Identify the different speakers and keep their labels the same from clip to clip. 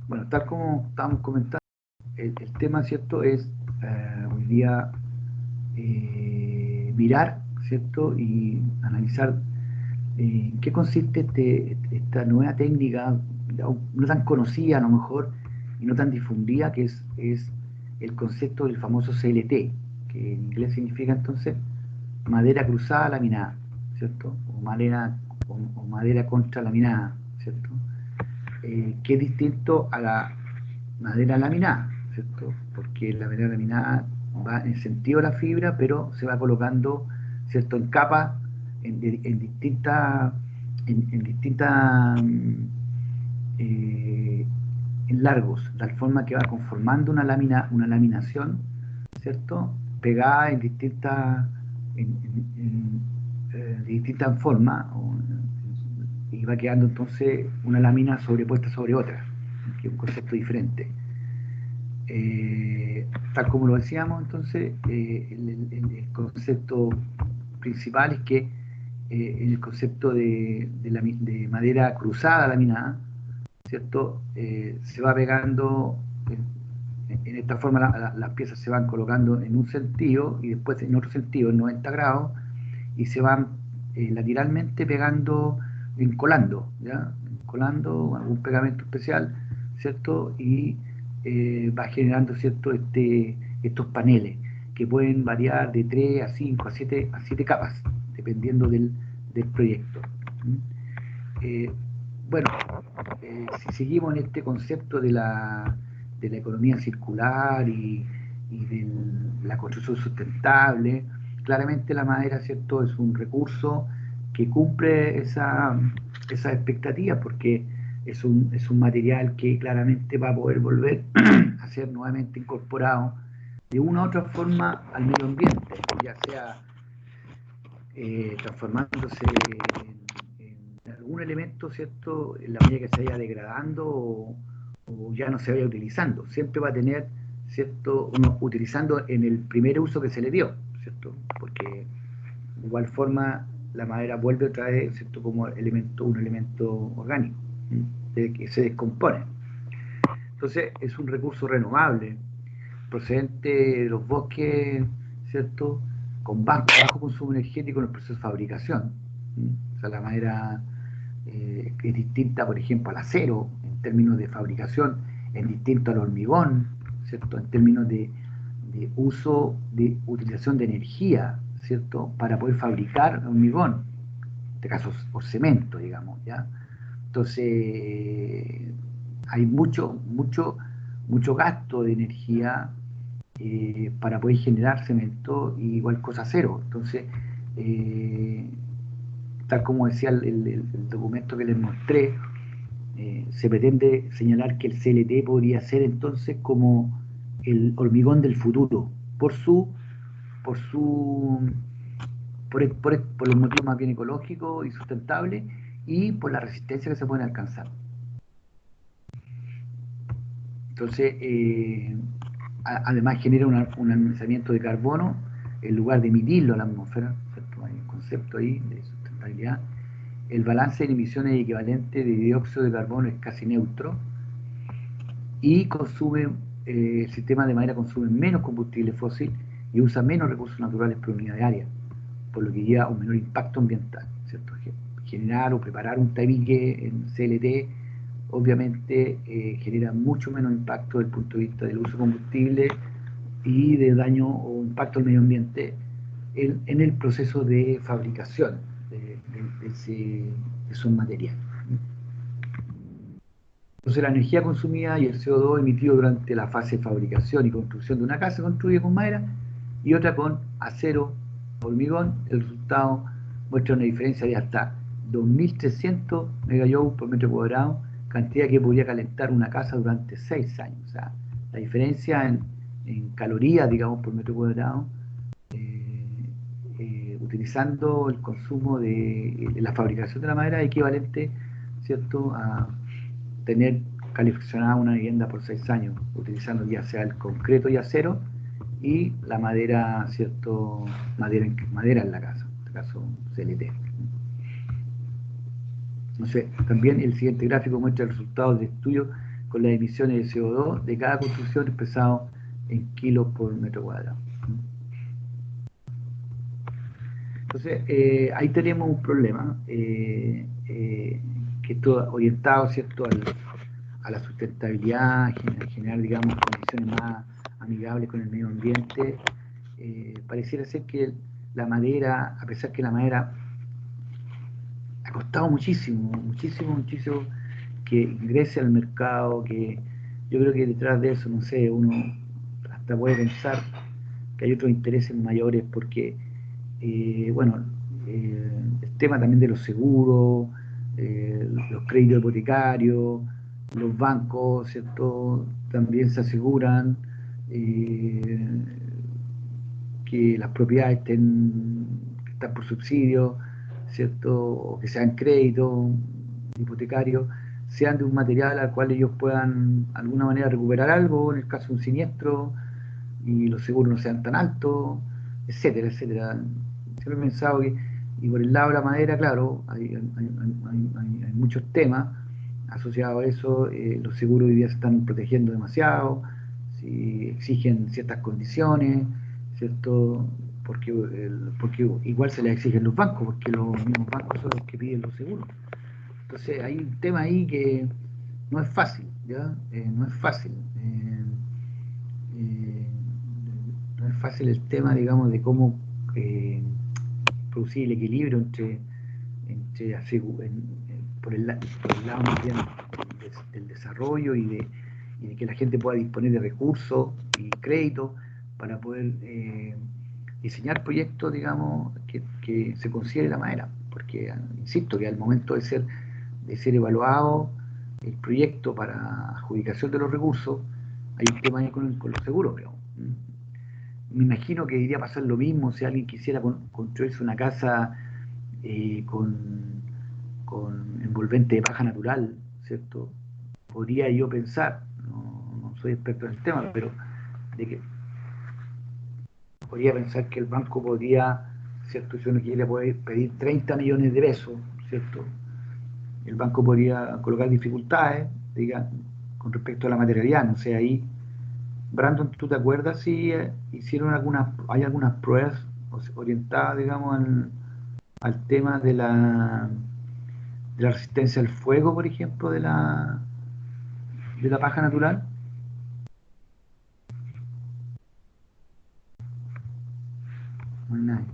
Speaker 1: Bueno, tal como estábamos comentando, el tema, ¿cierto?, es hoy día mirar, ¿cierto?, y analizar en qué consiste esta nueva técnica, no tan conocida a lo mejor, y no tan difundida, que es el concepto del famoso CLT, que en inglés significa entonces madera cruzada laminada, ¿cierto? O madera contralaminada, ¿cierto? Que es distinto a la madera laminada, ¿cierto? Porque la madera laminada va en sentido de la fibra, pero se va colocando, ¿cierto?, en capas, en distintas, en distintas, eh, en largos, de tal forma que va conformando una laminación, ¿cierto?, pegada en distintas, de distintas formas, y va quedando entonces una lámina sobrepuesta sobre otra, que es un concepto diferente. Tal como lo decíamos, entonces, el concepto principal es que en el concepto de madera cruzada laminada, ¿cierto? Se va pegando, en esta forma las piezas se van colocando en un sentido y después en otro sentido, en 90 grados, y se van lateralmente pegando, encolando, ¿ya? Encolando algún pegamento especial, ¿cierto? Y va generando, ¿cierto?, estos paneles que pueden variar de 3 a 5 a 7 capas, dependiendo del proyecto. Eh, bueno, si seguimos en este concepto de la economía circular y de la construcción sustentable, claramente la madera, ¿cierto?, es un recurso que cumple esa expectativa, porque es un material que claramente va a poder volver a ser nuevamente incorporado de una u otra forma al medio ambiente, ya sea transformándose en algún elemento, ¿cierto?, en la medida que se vaya degradando o ya no se vaya utilizando. Siempre va a tener, ¿cierto?, uno utilizando en el primer uso que se le dio, ¿cierto? Porque de igual forma la madera vuelve otra vez, ¿cierto?, como un elemento orgánico, que se descompone. Entonces es un recurso renovable, procedente de los bosques, ¿cierto?, con bajo consumo energético en el proceso de fabricación. O sea, la madera es distinta, por ejemplo, al acero en términos de fabricación, es distinto al hormigón, ¿cierto?, en términos de uso, de utilización de energía, ¿cierto?, para poder fabricar hormigón, en este caso, o cemento, digamos, ¿ya? Entonces, hay mucho gasto de energía para poder generar cemento, y igual cosa cero. Entonces, eh, tal como decía el documento que les mostré, se pretende señalar que el CLT podría ser entonces como el hormigón del futuro, por su, por su, por los motivos más bien ecológicos y sustentables, y por la resistencia que se pueden alcanzar. Entonces, además genera un almacenamiento de carbono en lugar de emitirlo a la atmósfera, ¿cierto? Hay un concepto ahí de sustentabilidad. El balance de emisiones equivalente de dióxido de carbono es casi neutro, y el sistema de madera consume menos combustible fósil y usa menos recursos naturales por unidad de área, por lo que lleva a un menor impacto ambiental, ¿cierto? Generar o preparar un tabique en CLT obviamente genera mucho menos impacto desde el punto de vista del uso de combustible y de daño o impacto al medio ambiente en el proceso de fabricación de esos materiales. Entonces la energía consumida y el CO2 emitido durante la fase de fabricación y construcción de una casa se construye con madera y otra con acero, hormigón. El resultado muestra una diferencia de hasta 2.300 megajoules por metro cuadrado, cantidad que podría calentar una casa durante 6 años. O sea, la diferencia en calorías, digamos, por metro cuadrado, utilizando el consumo de la fabricación de la madera, es equivalente, ¿cierto?, a tener calefaccionada una vivienda por 6 años, utilizando ya sea el concreto y acero y la madera, ¿cierto?, madera en la casa, en este caso CLT. Entonces, también el siguiente gráfico muestra el resultado de estudio con las emisiones de CO2 de cada construcción expresado en kilos por metro cuadrado. Entonces, ahí tenemos un problema, que esto orientado, ¿cierto?, a la sustentabilidad, generar, digamos, condiciones más amigables con el medio ambiente. Pareciera ser que la madera, a pesar que la madera ha costado muchísimo que ingrese al mercado, que yo creo que detrás de eso, no sé, uno hasta puede pensar que hay otros intereses mayores porque, bueno, el tema también de los seguros, los créditos hipotecarios, los bancos, ¿cierto? También se aseguran que las propiedades están por subsidio, ¿cierto? O que sean créditos hipotecarios, sean de un material al cual ellos puedan de alguna manera recuperar algo en el caso de un siniestro y los seguros no sean tan altos, etcétera, etcétera. Siempre he pensado que, y por el lado de la madera, claro, hay muchos temas asociados a eso. Los seguros hoy día se están protegiendo demasiado, si exigen ciertas condiciones, ¿cierto? Porque igual se les exigen los bancos, porque los mismos bancos son los que piden los seguros. Entonces hay un tema ahí que no es fácil, ¿ya? No es fácil. Eh, no es fácil el tema, digamos, de cómo producir el equilibrio por el lado más bien del desarrollo y de que la gente pueda disponer de recursos y créditos para poder diseñar proyectos, digamos, que se considere la madera. Porque, insisto, que al momento de ser evaluado el proyecto para adjudicación de los recursos, hay un tema ahí con los seguros, digamos. Me imagino que iría a pasar lo mismo si alguien quisiera construirse una casa con envolvente de paja natural, ¿cierto? Podría yo pensar, no soy experto en el tema, pero de que podría pensar que el banco podría, ¿cierto? Si uno quiere poder pedir 30 millones de pesos, ¿cierto? El banco podría colocar dificultades, diga, con respecto a la materialidad, no sé, ahí, Brandon, ¿tú te acuerdas si hay algunas pruebas orientadas, digamos, al tema de la resistencia al fuego, por ejemplo, de la paja natural? No hay nadie.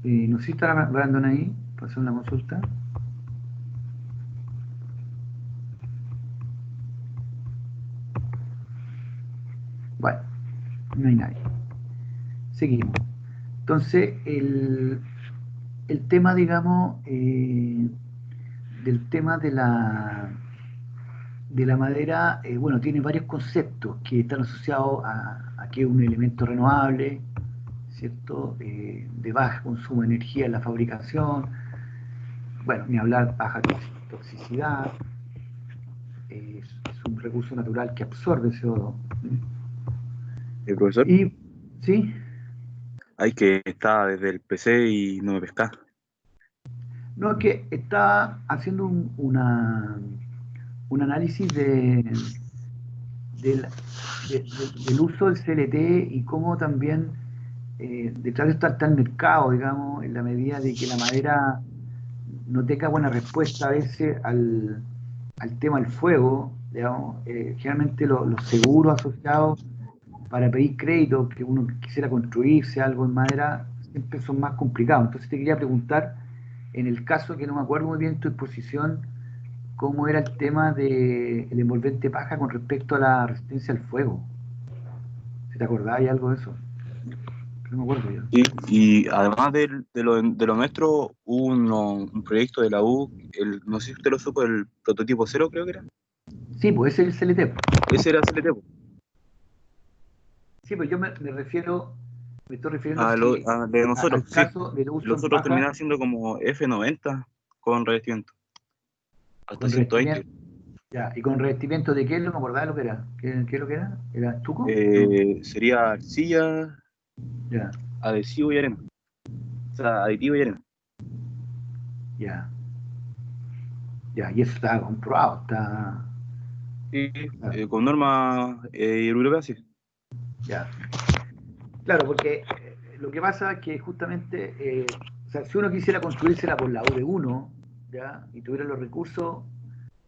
Speaker 1: No sé si está Brandon ahí para hacer una consulta. Bueno, no hay nadie. Seguimos. Entonces, el tema, digamos, del tema de la madera, bueno, tiene varios conceptos que están asociados a que es un elemento renovable, ¿cierto? De baja consumo de energía en la fabricación, bueno, ni hablar baja toxicidad, es un recurso natural que absorbe CO2.
Speaker 2: Profesor,
Speaker 1: Y, ¿sí?
Speaker 2: hay que estar desde el PC y no me pesca.
Speaker 1: No, es que está haciendo un análisis del, del uso del CLT y cómo también detrás de esto está el mercado, digamos, en la medida de que la madera no tenga buena respuesta a veces al tema del fuego, digamos, generalmente los seguros asociados para pedir crédito, que uno quisiera construirse algo en madera, siempre son más complicados. Entonces te quería preguntar, en el caso que no me acuerdo muy bien tu exposición, cómo era el tema del envolvente paja con respecto a la resistencia al fuego. Si te acordás, ¿hay algo de eso? No me acuerdo yo.
Speaker 2: Sí, y además de lo nuestro, hubo un proyecto de la U, no sé si usted lo supo, el prototipo cero creo que era.
Speaker 1: Sí, pues ese es el CLT.
Speaker 2: Ese era CLT, po.
Speaker 1: Sí, pues yo me estoy refiriendo
Speaker 2: De nosotros,
Speaker 1: al
Speaker 2: sí.
Speaker 1: caso del uso
Speaker 2: Los
Speaker 1: en
Speaker 2: otros
Speaker 1: paja.
Speaker 2: terminaban siendo como F90 con revestimiento. hasta
Speaker 1: Con
Speaker 2: 120.
Speaker 1: revestimiento, ya, y con revestimiento de qué, no me acordaba lo que era. ¿Qué es lo que era? ¿Era estuco? No,
Speaker 2: Sería arcilla,
Speaker 1: ya,
Speaker 2: adhesivo y arena. O sea, aditivo y arena.
Speaker 1: ya, ya, y eso está comprobado, está,
Speaker 2: Sí,
Speaker 1: claro,
Speaker 2: con normas europeas, sí.
Speaker 1: ya. Claro, porque lo que pasa es que justamente, o sea, si uno quisiera construírsela por la U de uno, ¿ya? Y tuviera los recursos,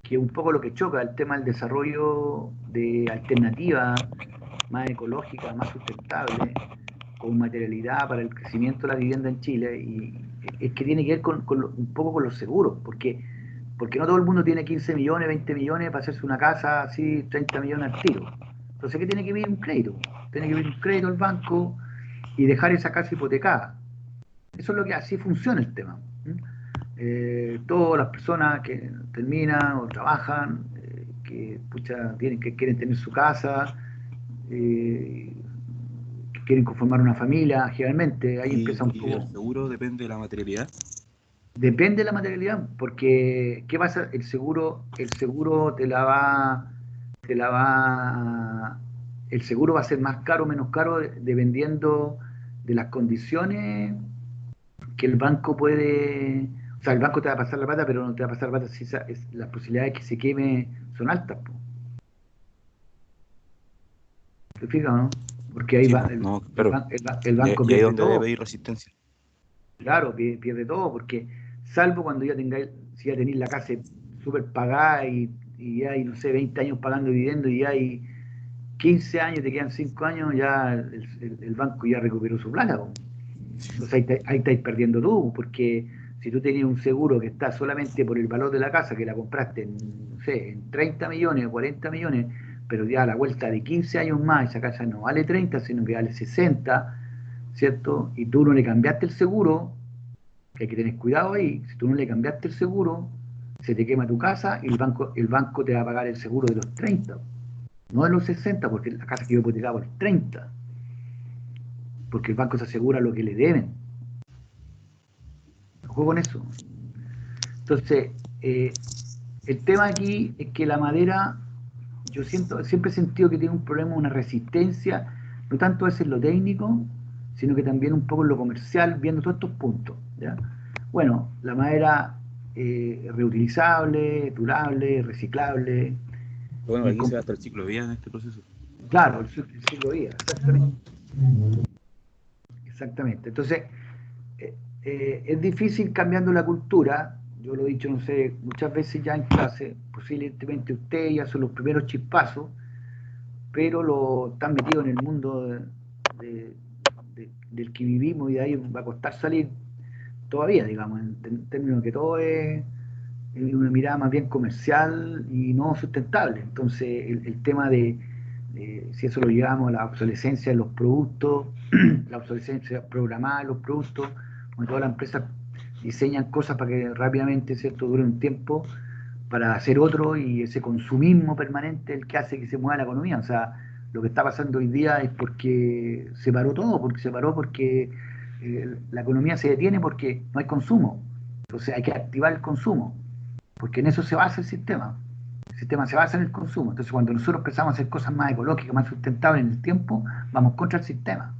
Speaker 1: que un poco lo que choca, el tema del desarrollo de alternativas más ecológicas, más sustentables, con materialidad para el crecimiento de la vivienda en Chile, y es que tiene que ver un poco con los seguros, porque no todo el mundo tiene 15 millones, 20 millones para hacerse una casa así, 30 millones al tiro. Entonces, ¿qué tiene que venir un crédito? Tiene que venir un crédito al banco y dejar esa casa hipotecada. Eso es lo que así funciona el tema. Todas las personas que terminan o trabajan, que, pucha, que quieren tener su casa, eh, que quieren conformar una familia, generalmente ahí empieza un
Speaker 2: Y el
Speaker 1: poco.
Speaker 2: seguro depende de la materialidad.
Speaker 1: Depende de la materialidad, porque ¿qué pasa? El seguro el seguro va a ser más caro o menos caro dependiendo de las condiciones que el banco puede, o sea, el banco te va a pasar la plata, pero no te va a pasar la plata si las posibilidades de que se queme son altas, po. ¿Te fijas, no? Porque ahí
Speaker 2: Sí,
Speaker 1: va,
Speaker 2: pues, no, claro.
Speaker 1: el banco
Speaker 2: Y ahí es
Speaker 1: pierde
Speaker 2: donde debe
Speaker 1: todo.
Speaker 2: pedir resistencia.
Speaker 1: Claro, pierde todo, porque salvo cuando ya tengáis, si ya tenéis la casa súper pagada y ya hay, no sé, 20 años pagando dividendos y ya hay 15 años, te quedan 5 años, ya el banco ya recuperó su plata, po. Entonces ahí estáis perdiendo tú, porque si tú tenías un seguro que está solamente por el valor de la casa, que la compraste en, no sé, en 30 millones o 40 millones, pero ya a la vuelta de 15 años más, esa casa no vale 30, sino que vale 60, ¿cierto? Y tú no le cambiaste el seguro, que hay que tener cuidado ahí, si tú no le cambiaste el seguro, se te quema tu casa y el banco te va a pagar el seguro de los 30, no de los 60, porque la casa quedó hipotecada por 30, porque el banco se asegura lo que le deben. Ojo con eso. Entonces, el tema aquí es que la madera, siempre he sentido que tiene un problema, una resistencia, no tanto es en lo técnico, sino que también un poco en lo comercial, viendo todos estos puntos, ¿ya? Bueno, la madera reutilizable, durable, reciclable,
Speaker 2: Bueno,
Speaker 1: y
Speaker 2: aquí se va hasta el ciclo de vida en este proceso.
Speaker 1: claro, el ciclo de vida, exactamente. Exactamente. Entonces, es difícil cambiando la cultura. Yo lo he dicho, no sé, muchas veces ya en clase, posiblemente ustedes ya son los primeros chispazos, pero lo están metidos en el mundo de- del que vivimos y de ahí va a costar salir todavía, digamos, en términos que todo es una mirada más bien comercial y no sustentable. Entonces, el tema si eso lo llevamos a la obsolescencia de los productos, la obsolescencia programada de los productos, donde todas las empresas diseñan cosas para que rápidamente, ¿cierto?, dure un tiempo para hacer otro, y ese consumismo permanente es el que hace que se mueva la economía. O sea, lo que está pasando hoy día es porque se paró todo, porque se paró porque la economía se detiene porque no hay consumo. Entonces hay que activar el consumo, porque en eso se basa el sistema. El sistema se basa en el consumo. Entonces, cuando nosotros empezamos a hacer cosas más ecológicas, más sustentables en el tiempo, vamos contra el sistema,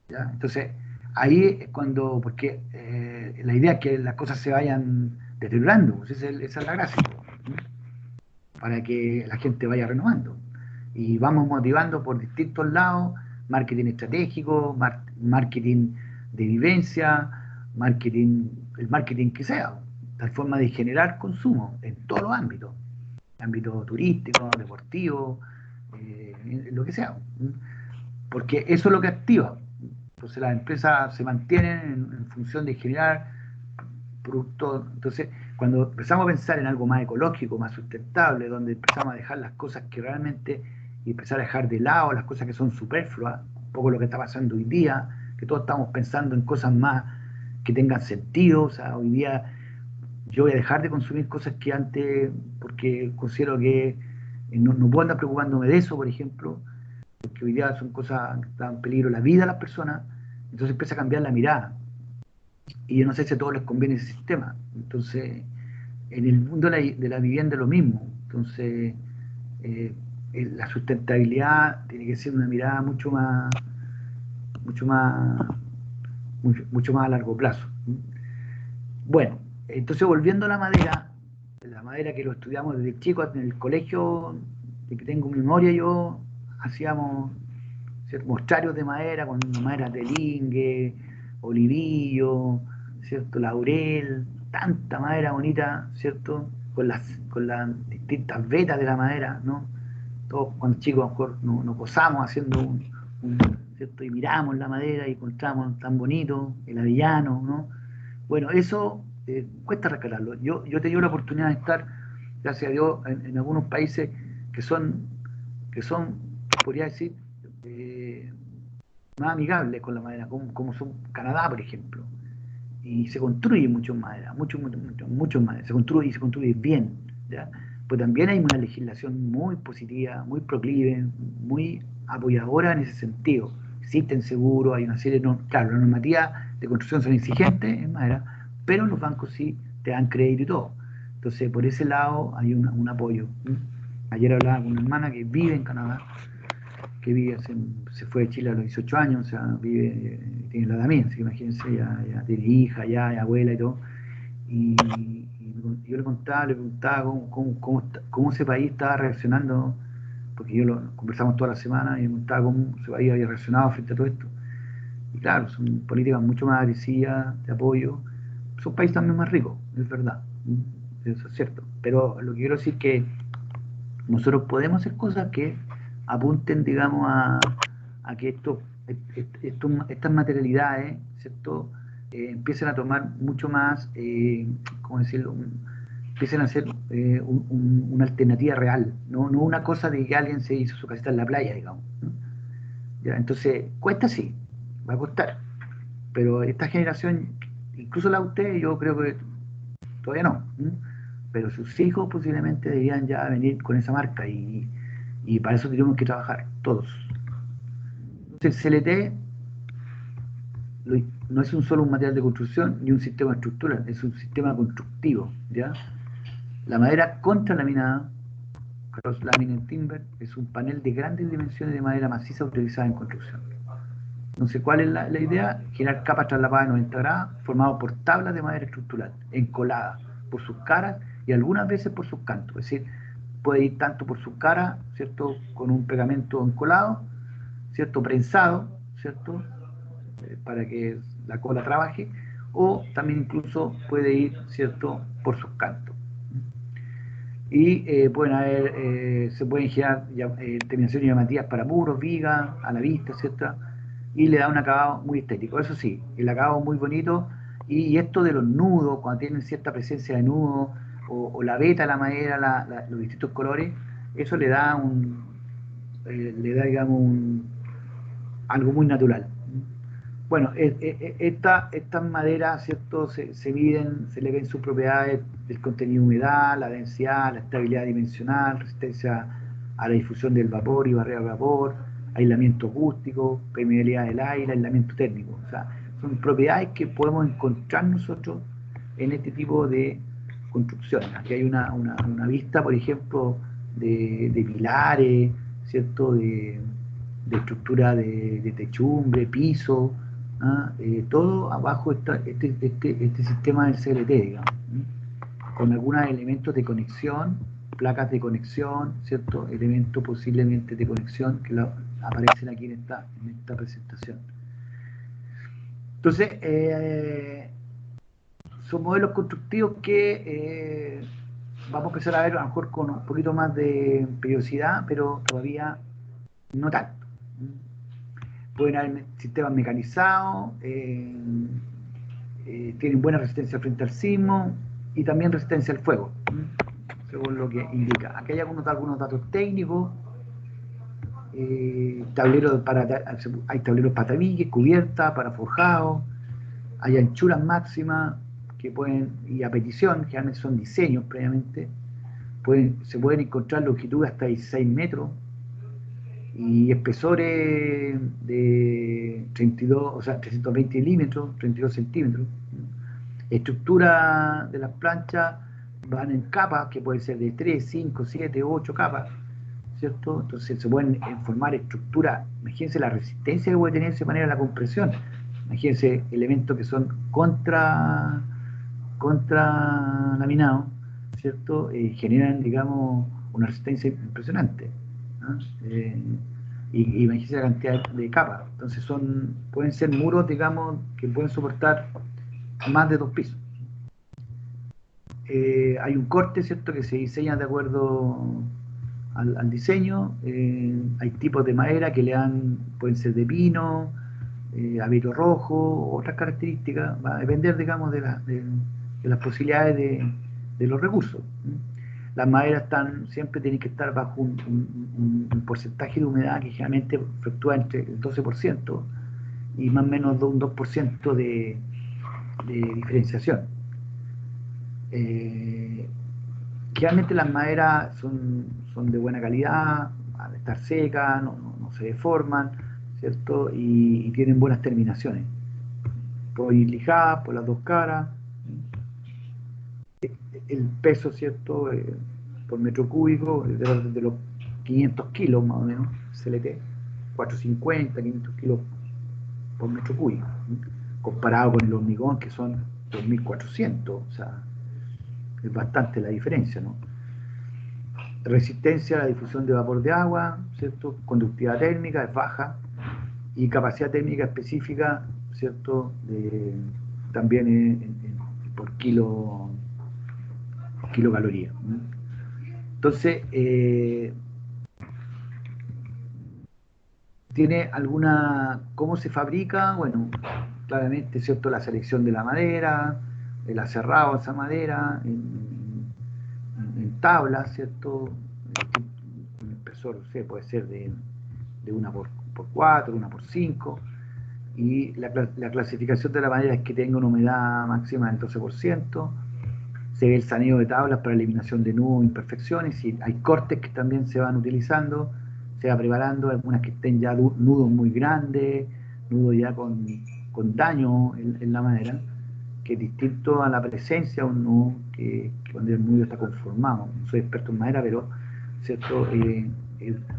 Speaker 1: ¿ya? Entonces, ahí es cuando, porque la idea es que las cosas se vayan deteriorando, pues esa es la gracia, ¿no? Para que la gente vaya renovando. Y vamos motivando por distintos lados: marketing estratégico, marketing de vivencia, el marketing que sea, tal forma de generar consumo en todos los ámbitos, ámbito turístico, deportivo, lo que sea, porque eso es lo que activa. Entonces las empresas se mantienen en función de generar productos. Entonces, cuando empezamos a pensar en algo más ecológico, más sustentable, donde empezamos a dejar las cosas que realmente, y empezar a dejar de lado las cosas que son superfluas, un poco lo que está pasando hoy día, que todos estamos pensando en cosas más que tengan sentido. O sea, hoy día yo voy a dejar de consumir cosas que antes, porque considero que no puedo andar preocupándome de eso, por ejemplo, porque hoy día son cosas que están en peligro la vida de las personas. Entonces empieza a cambiar la mirada, y yo no sé si a todos les conviene ese sistema. Entonces, en el mundo de la vivienda es lo mismo. Entonces, la sustentabilidad tiene que ser una mirada mucho más, mucho más a largo plazo. Bueno, entonces volviendo a la madera que lo estudiamos desde chico en el colegio, de que tengo memoria yo, hacíamos, ¿cierto?, mostrarios de madera con madera de lingue, olivillo, ¿cierto?, laurel, tanta madera bonita, ¿cierto?, con las distintas vetas de la madera, ¿no? Todos cuando chicos a lo mejor nos gozamos haciendo ¿cierto?, y miramos la madera y encontramos tan bonito, el avellano, ¿no? Bueno, eso cuesta rescatarlo. Yo he tenido la oportunidad de estar, gracias a Dios, en algunos países que son, podría decir, más amigables con la madera, como son Canadá, por ejemplo. Y se construye mucho en madera, mucho en madera, se construye bien, ¿ya? Pues también hay una legislación muy positiva, muy proclive, muy apoyadora en ese sentido. Existen seguros, hay una serie de, claro, las normativas de construcción son exigentes en madera, pero los bancos sí te dan crédito y todo. Entonces, por ese lado hay un apoyo. Ayer hablaba con una hermana que vive en Canadá, que vive, se fue de Chile a los 18 años, o sea, vive, tiene la edad mía, así que imagínense, ya tiene hija, ya abuela y todo. Y yo le contaba, le preguntaba cómo ese país estaba reaccionando, porque conversamos toda la semana y me preguntaba cómo ese país había reaccionado frente a todo esto. Y claro, son políticas mucho más agresivas de apoyo, son países también más ricos, es verdad, eso es cierto. Pero lo que quiero decir es que nosotros podemos hacer cosas que apunten, digamos, a que estas materialidades, ¿cierto?, empiecen a tomar mucho más, ¿cómo decirlo?, empiecen a ser una alternativa real, no una cosa de que alguien se hizo su casita en la playa, digamos, ¿no? ¿Ya? Entonces, cuesta sí, va a costar, pero esta generación, incluso la de usted, yo creo que todavía no, ¿no?, pero sus hijos posiblemente deberían ya venir con esa marca y para eso tenemos que trabajar todos. Entonces, el CLT no es solo un material de construcción ni un sistema estructural, es un sistema constructivo, ¿ya? La madera contralaminada, cross laminate timber, es un panel de grandes dimensiones de madera maciza utilizada en construcción. Entonces, ¿cuál es la idea? Generar capas traslapadas de 90 grados, formadas por tablas de madera estructural, encoladas por sus caras y algunas veces por sus cantos. Es decir, puede ir tanto por sus caras, ¿cierto?, con un pegamento encolado, ¿cierto?, prensado, ¿cierto?, para que la cola trabaje, o también incluso puede ir, ¿cierto?, por sus cantos. Y se pueden generar terminaciones llamativas para muros, vigas, a la vista, ¿cierto?, y le da un acabado muy estético. Eso sí, el acabado muy bonito, y esto de los nudos, cuando tienen cierta presencia de nudos, o la veta de la madera, los distintos colores, eso digamos, algo muy natural. Bueno, estas maderas, ¿cierto?, se miden, se le ven sus propiedades del contenido de humedad, la densidad, la estabilidad dimensional, resistencia a la difusión del vapor y barrera de vapor, aislamiento acústico, permeabilidad del aire, aislamiento térmico. O sea, son propiedades que podemos encontrar nosotros en este tipo de construcciones. Aquí hay una vista, por ejemplo, de pilares, ¿cierto?, de estructura de techumbre, piso, todo abajo está este sistema del CLT, digamos, con algunos elementos de conexión, placas de conexión, ¿cierto?, elementos posiblemente de conexión que aparecen aquí en esta presentación. Entonces, son modelos constructivos que vamos a empezar a ver a lo mejor con un poquito más de periodicidad, pero todavía no tanto. Pueden haber sistemas mecanizados, tienen buena resistencia frente al sismo y también resistencia al fuego, según lo que indica. Aquí hay algunos datos técnicos, hay tableros para tabiques, cubiertas, para forjados, hay anchuras máximas que y a petición, generalmente son diseños previamente, se pueden encontrar longitudes hasta 16 metros, y espesores de 32, o sea, 320 milímetros, 32 centímetros. Estructura de las planchas van en capas, que pueden ser de 3, 5, 7, 8 capas, ¿cierto? Entonces se pueden formar estructuras. Imagínense la resistencia que puede tener de esa manera la compresión. Imagínense elementos que son contralaminados, ¿cierto? Generan, digamos, una resistencia impresionante, ¿no? Y imagínense la cantidad de capas. Entonces pueden ser muros, digamos, que pueden soportar más de 2 pisos. Hay un corte, ¿cierto?, que se diseña de acuerdo al diseño. Hay tipos de madera que pueden ser de pino, abeto rojo, otras características. Va a depender, digamos, de las posibilidades de los recursos. Las maderas siempre tienen que estar bajo un porcentaje de humedad que generalmente fluctúa entre el 12% y más o menos un 2% de diferenciación. Generalmente las maderas son de buena calidad, al estar secas, no se deforman, ¿cierto? Y tienen buenas terminaciones. Pueden ir lijadas por las dos caras. El peso, ¿cierto?, por metro cúbico, de los 500 kilos más o menos, CLT, 450, 500 kilos por metro cúbico, comparado con el hormigón, que son 2400, o sea, es bastante la diferencia, ¿no? Resistencia a la difusión de vapor de agua, ¿cierto? Conductividad térmica es baja, y capacidad térmica específica, ¿cierto? También por kilocaloría. Entonces, ¿tiene cómo se fabrica? Bueno, claramente, ¿cierto?, la selección de la madera, el aserrado de esa madera, en tablas, ¿cierto? Un espesor, puede ser de 1x4, 1x5, y la clasificación de la madera es que tenga una humedad máxima del 12%. Se ve el saneo de tablas para eliminación de nudos, imperfecciones, y hay cortes que también se van utilizando, se va preparando, algunas que estén ya nudos muy grandes, nudos ya con daño en la madera, que es distinto a la presencia de un nudo que cuando el nudo está conformado. No soy experto en madera, pero ¿cierto? El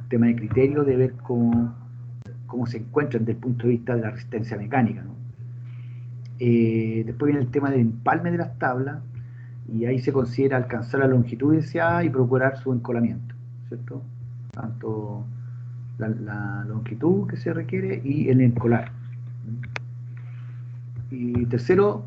Speaker 1: tema de criterio de ver cómo se encuentran desde el punto de vista de la resistencia mecánica, ¿no? Después viene el tema del empalme de las tablas, y ahí se considera alcanzar la longitud deseada y procurar su encolamiento, ¿cierto? Tanto la longitud que se requiere y el encolar. Y tercero,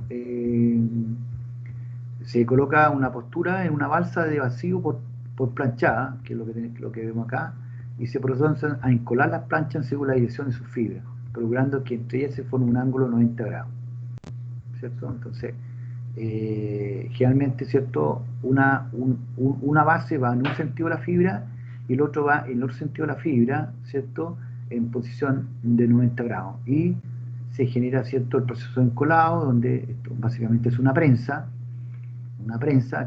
Speaker 1: se coloca una postura en una balsa de vacío por planchada, que es lo que vemos acá, y se proceden a encolar las planchas según la dirección de sus fibras, procurando que entre ellas se forme un ángulo 90 grados, ¿cierto? Entonces, generalmente, ¿cierto?, una base va en un sentido de la fibra y el otro va en el otro sentido de la fibra, ¿cierto?, en posición de 90 grados, y se genera, ¿cierto?, el proceso de encolado, donde esto básicamente es una prensa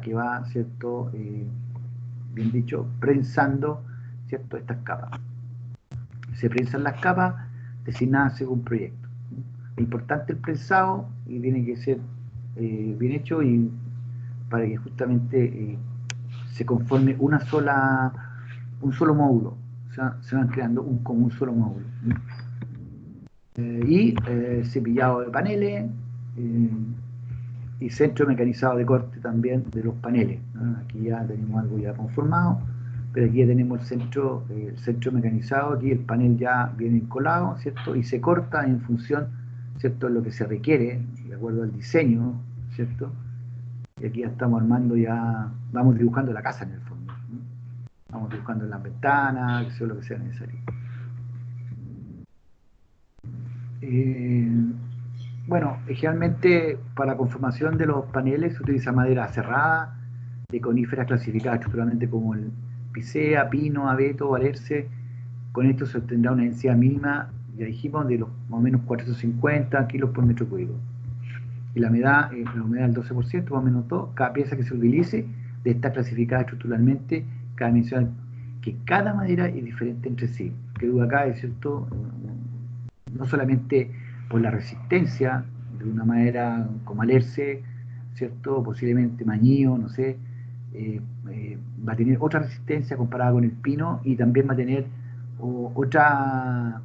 Speaker 1: que va, ¿cierto?, bien dicho, prensando, ¿cierto?, estas capas. Se prensan las capas designadas según proyecto. Es importante el prensado y tiene que ser bien hecho, y para que justamente se conforme un solo módulo. O sea, se van creando como un solo módulo. Cepillado de paneles y centro mecanizado de corte también de los paneles, ¿no? Aquí ya tenemos algo ya conformado, pero aquí ya tenemos el centro mecanizado. Aquí el panel ya viene encolado, ¿cierto? Y se corta en función, ¿cierto?, de lo que se requiere, de acuerdo al diseño, ¿cierto? Y aquí ya estamos armando, vamos dibujando la casa en el fondo, ¿no? Vamos dibujando en las ventanas, que sea lo que sea necesario. Bueno, generalmente para la conformación de los paneles se utiliza madera cerrada, de coníferas clasificadas estructuralmente como el picea, pino, abeto, valerce. Con esto se obtendrá una densidad mínima, ya dijimos, de los más o menos 450 kilos por metro cúbico. Y la humedad del 12%, más o menos todo. Cada pieza que se utilice de estar clasificada estructuralmente, cabe mencionar que cada madera es diferente entre sí. Que duda acá, es cierto, no solamente por la resistencia de una madera como alerce, ¿cierto? Posiblemente mañío, no sé, va a tener otra resistencia comparada con el pino y también va a tener otra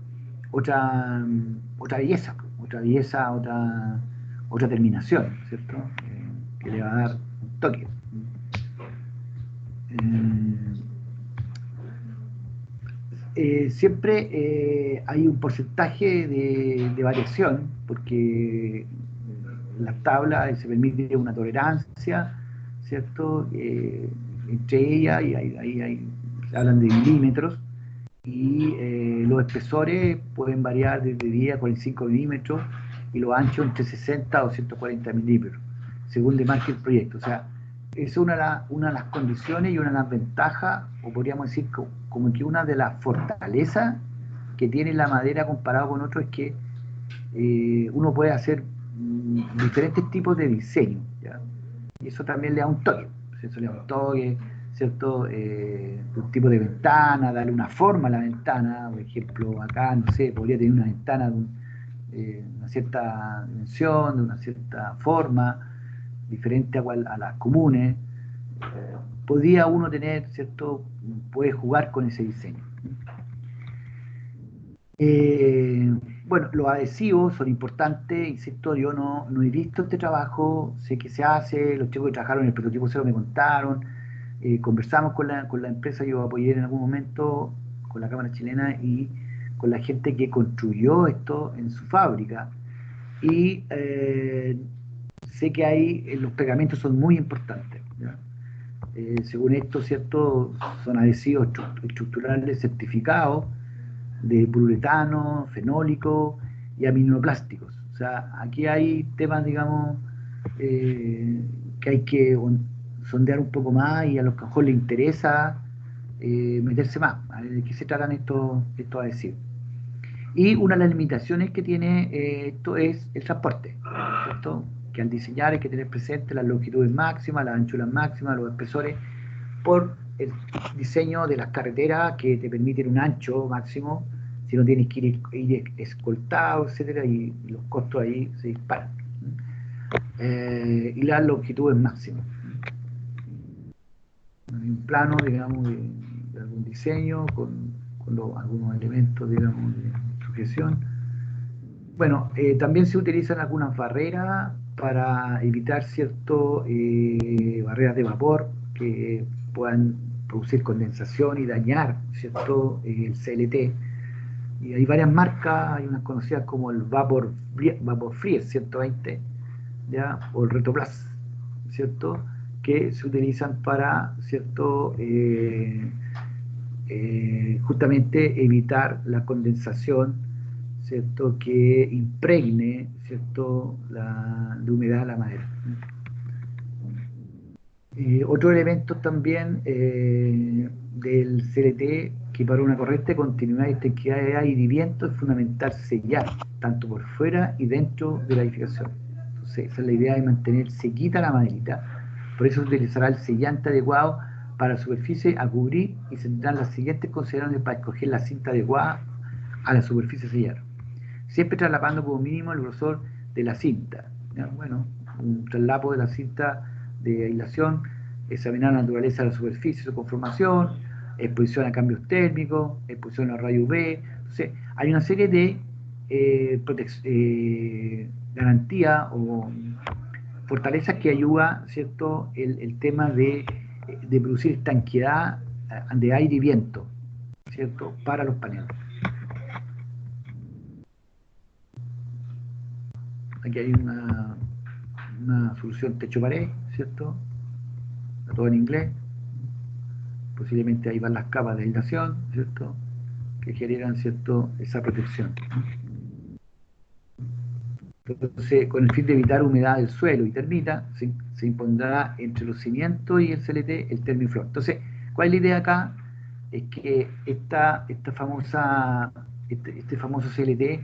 Speaker 1: belleza, otra terminación, ¿cierto? Que le va a dar un toque. Siempre hay un porcentaje de variación, porque la tabla se permite una tolerancia, ¿cierto? Entre ellas, y ahí se hablan de milímetros, y los espesores pueden variar desde 10 a 45 milímetros, y los anchos entre 60 a 240 milímetros, según le marque el proyecto. O sea, es una de las condiciones y una de las ventajas, o podríamos decir como que una de las fortalezas que tiene la madera comparado con otros, es que uno puede hacer diferentes tipos de diseño, ¿ya? Y eso también le da un toque, eso le da un toque, ¿cierto? Un tipo de ventana, darle una forma a la ventana. Por ejemplo, acá, no sé, podría tener una ventana de una cierta dimensión, de una cierta forma, diferente a las comunes. Podría uno tener, ¿cierto? Puede jugar con ese diseño. Eh, bueno, los adhesivos son importantes, insisto, yo no he visto este trabajo, sé que se hace, los chicos que trabajaron en el prototipo cero me contaron, conversamos con la empresa, yo apoyé en algún momento con la Cámara Chilena y con la gente que construyó esto en su fábrica, y sé que ahí los pegamentos son muy importantes, ¿ya? Según esto, ¿cierto? Son adhesivos estructurales certificados de poliuretano, fenólico y aminoplásticos. O sea, aquí hay temas, digamos, que hay que sondear un poco más, y a los que a lo mejor les interesa meterse más. ¿Vale? ¿De qué se tratan estos adhesivos? Y una de las limitaciones que tiene esto es el transporte, ¿cierto? Que al diseñar hay que tener presente las longitudes máximas, las anchuras máximas, los espesores, por el diseño de las carreteras que te permiten un ancho máximo, si no tienes que ir escoltado, etcétera, y los costos ahí se disparan. Y las longitudes máximas. Hay un plano, digamos, de algún diseño con algunos elementos, digamos, de sujeción. Bueno, también se utilizan algunas barreras para evitar barreras de vapor que puedan producir condensación y dañar, ¿cierto? El CLT. Y hay varias marcas, hay unas conocidas como el Vapor Freeze 120, ¿ya? O el Retoplas, ¿cierto? Que se utilizan para, ¿cierto? Justamente evitar la condensación, ¿cierto? Que impregne, ¿cierto? De humedad a la madera. Otro elemento también del CLT, que para una correcta continuidad y estanqueidad de aire y viento es fundamental sellar, tanto por fuera y dentro de la edificación. Entonces, esa es la idea de mantener sequita la maderita. Por eso se utilizará el sellante adecuado para la superficie a cubrir, y se tendrán las siguientes consideraciones para escoger la cinta adecuada a la superficie a sellar. Siempre traslapando como mínimo el grosor de la cinta. ¿Ya? Bueno, un traslapo de la cinta de aislación, examinar la naturaleza de la superficie, su conformación, exposición a cambios térmicos, exposición a rayos UV. Entonces, hay una serie de garantías o fortalezas que ayuda, ¿cierto?, el tema de producir estanqueidad de aire y viento, ¿cierto?, para los paneles. Aquí hay una solución techo-pared, ¿cierto? Está todo en inglés. Posiblemente ahí van las capas de aislación, ¿cierto? Que generan, ¿cierto?, esa protección. Entonces, con el fin de evitar humedad del suelo y termita, se impondrá entre los cimientos y el CLT el Termifloor. Entonces, ¿cuál es la idea acá? Es que este famoso CLT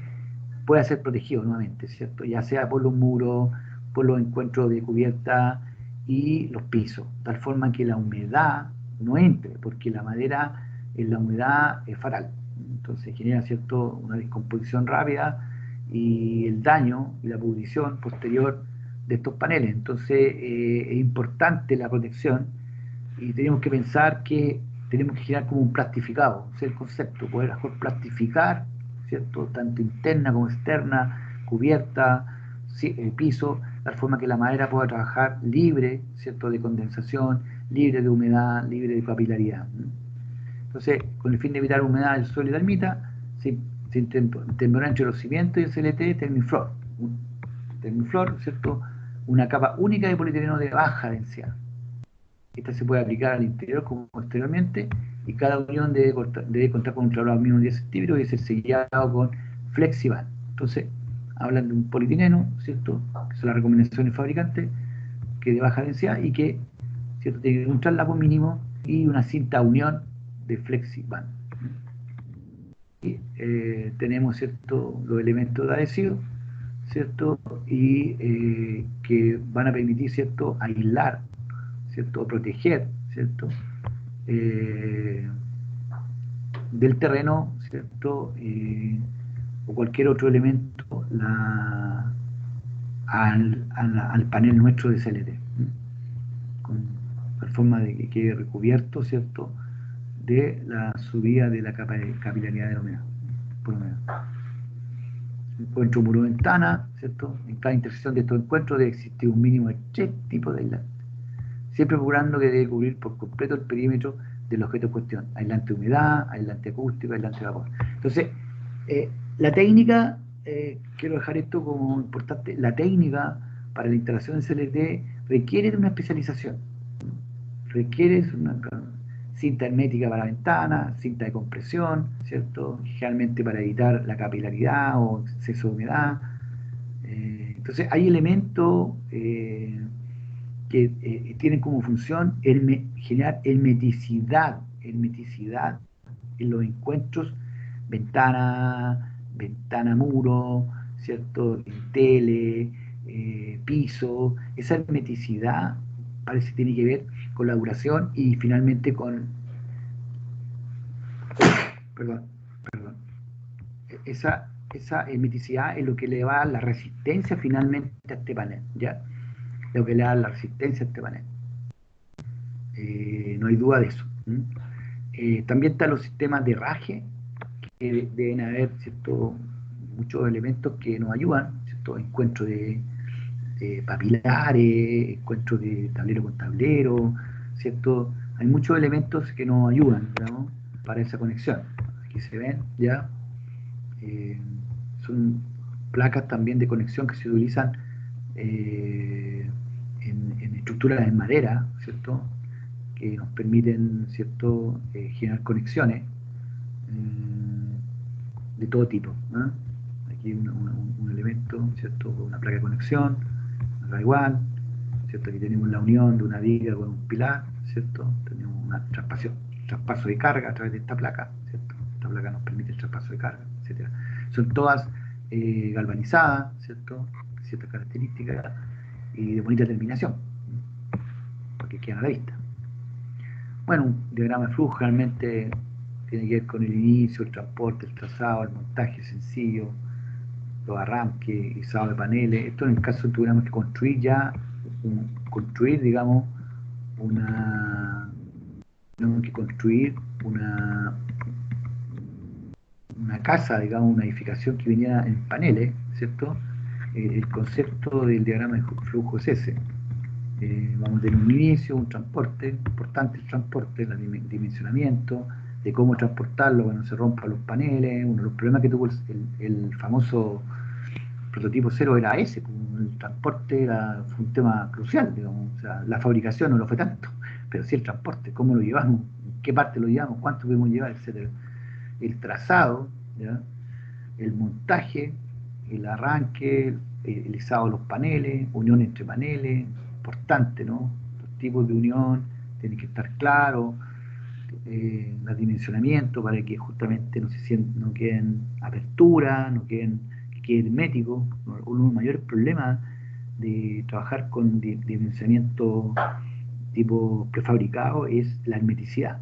Speaker 1: pueda ser protegido nuevamente, ¿cierto? Ya sea por los muros, por los encuentros de cubierta y los pisos, tal forma que la humedad no entre, porque la madera en la humedad es fatal. Entonces genera, ¿cierto?, una descomposición rápida y el daño y la pudrición posterior de estos paneles. Entonces es importante la protección, y tenemos que pensar que tenemos que generar como un plastificado, ese es el concepto, poder mejor plastificar, ¿cierto? Tanto interna como externa, cubierta, piso, de forma que la madera pueda trabajar libre, ¿cierto? De condensación, libre de humedad, libre de capilaridad. Entonces, con el fin de evitar humedad del suelo y la ermita, se interpondrá entre los cimientos y el CLT Termiflor. Termiflor, ¿cierto? Una capa única de polietileno de baja densidad. Esta se puede aplicar al interior como exteriormente, y cada unión debe contar con un traslado mínimo de 10 centímetros y ser sellado con Flexiban. Entonces, hablan de un polietileno, ¿cierto? Que son las recomendaciones del fabricante, que de baja densidad y que, ¿cierto?, tiene un traslado mínimo y una cinta unión de Flexiban. Y tenemos, ¿cierto?, los elementos de adhesivo, ¿cierto? Y que van a permitir, ¿cierto?, aislar, ¿cierto?, proteger, ¿cierto?, del terreno, ¿cierto?, o cualquier otro elemento al panel nuestro de CLT, con la forma de que quede recubierto, ¿cierto?, de la subida de la capilaridad de la humedad, por humedad. Encuentro muro-ventana, ¿cierto? En cada intersección de estos encuentros debe existir un mínimo de 3 tipos de aislantes, siempre procurando que debe cubrir por completo el perímetro del objeto en cuestión: aislante de humedad, aislante acústico, aislante de vapor. Entonces, la técnica, quiero dejar esto como importante, la técnica para la instalación de CLT requiere de una especialización, requiere una cinta hermética para ventanas, cinta de compresión, ¿cierto?, generalmente para evitar la capilaridad o exceso de humedad. Entonces hay elementos que tienen como función generar hermeticidad en los encuentros, ventana-muro, ¿cierto?, tele, piso. Esa hermeticidad parece que tiene que ver con la duración y finalmente con, perdón, esa hermeticidad es lo que le va a dar la resistencia finalmente a este panel, ¿ya? Lo que le da la resistencia a este panel. No hay duda de eso. También están los sistemas de herraje, que deben haber, ¿cierto?, muchos elementos que nos ayudan, ¿cierto? Encuentro de papilares, encuentro de tablero con tablero, ¿cierto? Hay muchos elementos que nos ayudan, ¿no?, para esa conexión. Aquí se ven ya. Son placas también de conexión que se utilizan en estructuras en madera, ¿cierto?, que nos permiten, ¿cierto?, generar conexiones de todo tipo, ¿no? Aquí un elemento, ¿cierto?, una placa de conexión, acá igual, ¿cierto? Aquí tenemos la unión de una viga con un pilar, ¿cierto? Tenemos un traspaso de carga a través de esta placa, ¿cierto? Esta placa nos permite el traspaso de carga, etc. Son todas galvanizadas, ¿cierto?, ciertas características y de bonita terminación, porque quedan a la vista. Bueno, un diagrama de flujo realmente tiene que ver con el inicio, el transporte, el trazado, el montaje sencillo, los arranques, izado de paneles. Esto en el caso tuviéramos que construir, digamos, una casa, digamos, una edificación que viniera en paneles, ¿cierto? El concepto del diagrama de flujo es ese. Vamos a tener un inicio, un transporte, importante el transporte, el dimensionamiento, de cómo transportarlo cuando se rompan los paneles. Uno de los problemas que tuvo el famoso prototipo 0 era ese, el transporte fue un tema crucial, digamos. O sea, la fabricación no lo fue tanto, pero sí el transporte, cómo lo llevamos, en qué parte lo llevamos, cuánto podemos llevar, etcétera. El trazado, ¿ya?, el montaje, el arranque, el izado de los paneles, unión entre paneles, importante, ¿no? Los tipos de unión tienen que estar claros, el dimensionamiento para que justamente no queden aperturas, que quede hermético. Uno de los mayores problemas de trabajar con dimensionamiento tipo prefabricado es la hermeticidad.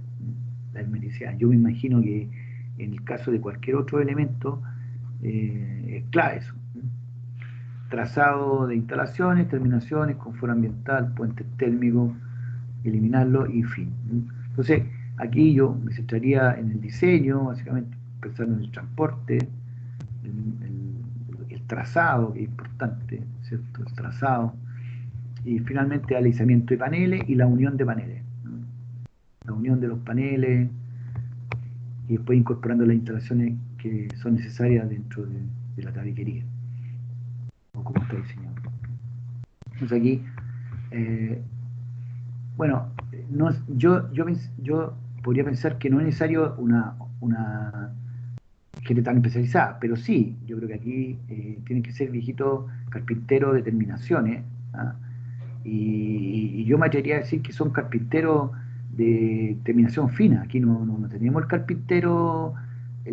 Speaker 1: La hermeticidad. Yo me imagino que en el caso de cualquier otro elemento es clave eso. Trazado de instalaciones, terminaciones, confort ambiental, puentes térmicos, eliminarlo y fin. Entonces, aquí yo me centraría en el diseño, básicamente pensando en el transporte, el trazado, que es importante, ¿cierto? El trazado, y finalmente alisamiento de paneles y la unión de paneles, ¿no? La unión de los paneles y después incorporando las instalaciones que son necesarias dentro de la tabiquería, o como está diseñado. Entonces aquí, bueno, no, yo podría pensar que no es necesario una gente tan especializada, pero sí, yo creo que aquí tienen que ser viejitos carpinteros de terminaciones, ¿ah? Y yo me atrevería a decir que son carpinteros de terminación fina. Aquí no tenemos el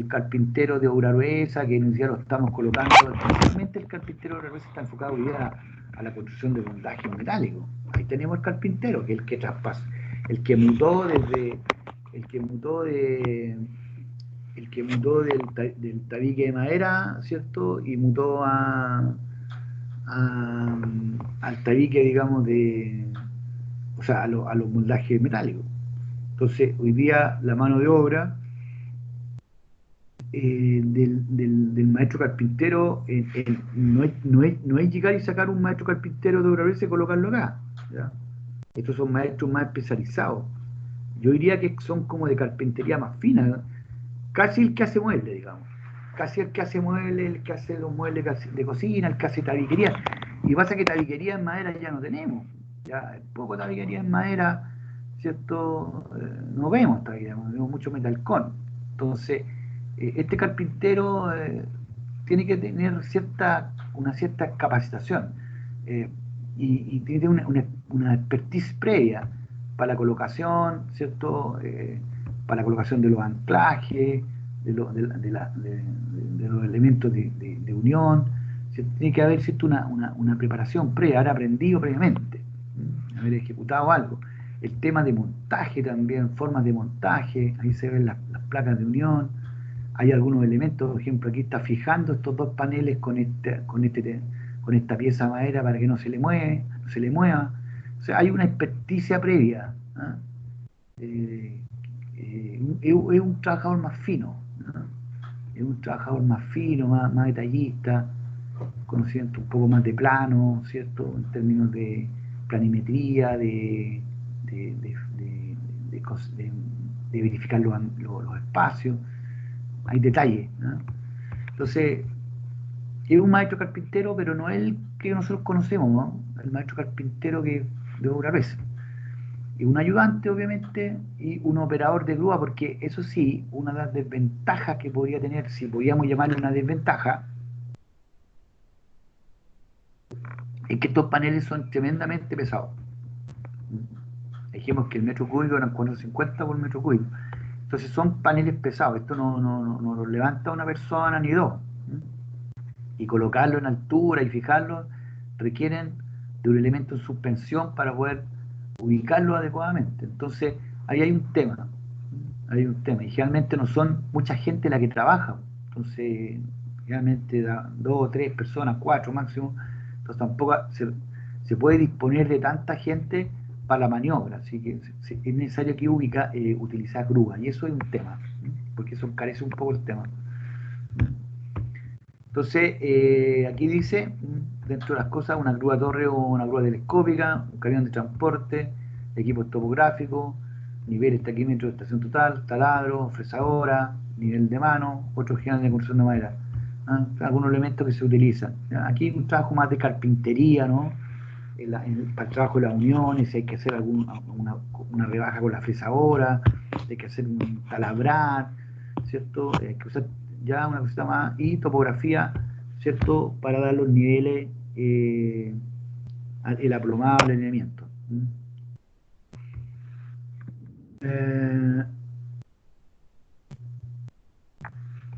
Speaker 1: carpintero de obra gruesa, que ya lo estamos colocando. Especialmente el carpintero de obra gruesa está enfocado hoy día a la construcción de montajes metálicos. Ahí tenemos el carpintero, que es el que traspasa, el que mutó desde, el que mutó de el que mutó del tabique de madera, ¿cierto? Y mutó al tabique, digamos, o sea, a los moldajes metálicos. Entonces, hoy día la mano de obra del maestro carpintero no es llegar y sacar un maestro carpintero de obra gruesa y colocarlo acá, ¿ya? Estos son maestros más especializados. Yo diría que son como de carpintería más fina, ¿no? Casi el que hace muebles, digamos. Casi el que hace muebles, el que hace los muebles de cocina, el que hace tabiquería. Y pasa que tabiquería en madera ya no tenemos. Ya poco tabiquería en madera, ¿cierto? No vemos tabiquería, vemos mucho metalcón. Entonces, este carpintero tiene que tener una cierta capacitación eh, y tiene una expertise previa para la colocación, ¿cierto? Para la colocación de los anclajes, de los elementos de unión. Tiene que haber, ¿cierto? Una preparación previa, haber aprendido previamente, haber ejecutado algo. El tema de montaje también, formas de montaje, ahí se ven las placas de unión. Hay algunos elementos, por ejemplo, aquí está fijando estos dos paneles con esta pieza de madera para que no se le mueva. O sea, hay una experticia previa, ¿ah? Es un trabajador más fino, ¿no? Es un trabajador más fino, más detallista, conocimiento un poco más de plano, ¿cierto? En términos de planimetría, de, de, de, de, de verificar los espacios. Hay detalles, ¿no? Entonces, es un maestro carpintero, pero no es el que nosotros conocemos, ¿no? El maestro carpintero que de obra gruesa. Y un ayudante, obviamente, y un operador de grúa, porque eso sí, una de las desventajas que podría tener, si podíamos llamarle una desventaja, es que estos paneles son tremendamente pesados. Dijimos que el metro cúbico eran 450 por metro cúbico. Entonces son paneles pesados, esto no lo levanta una persona ni dos. Y colocarlo en altura y fijarlo requieren de un elemento en suspensión para poder ubicarlo adecuadamente. Entonces, ahí hay un tema. Y generalmente no son mucha gente la que trabaja. Entonces, generalmente da 2 o 3 personas, 4 máximo. Entonces tampoco se puede disponer de tanta gente para la maniobra. Así que es necesario que utilizar grúa. Y eso es un tema, porque eso encarece un poco el tema. Entonces, aquí dice, dentro de las cosas, una grúa torre o una grúa telescópica, un camión de transporte, equipos topográficos, niveles, taquímetros, estación total, taladro, fresadora, nivel de mano, otros gigantes de construcción de madera. ¿Ah? Algunos elementos que se utilizan. ¿Ya? Aquí un trabajo más de carpintería, ¿no? Para el trabajo de las uniones, hay que hacer una rebaja con la fresadora, hay que hacer un talabrar, ¿cierto? Hay que usar ya una cosita más, y topografía, ¿cierto? Para dar los niveles, el aplomado, el alineamiento.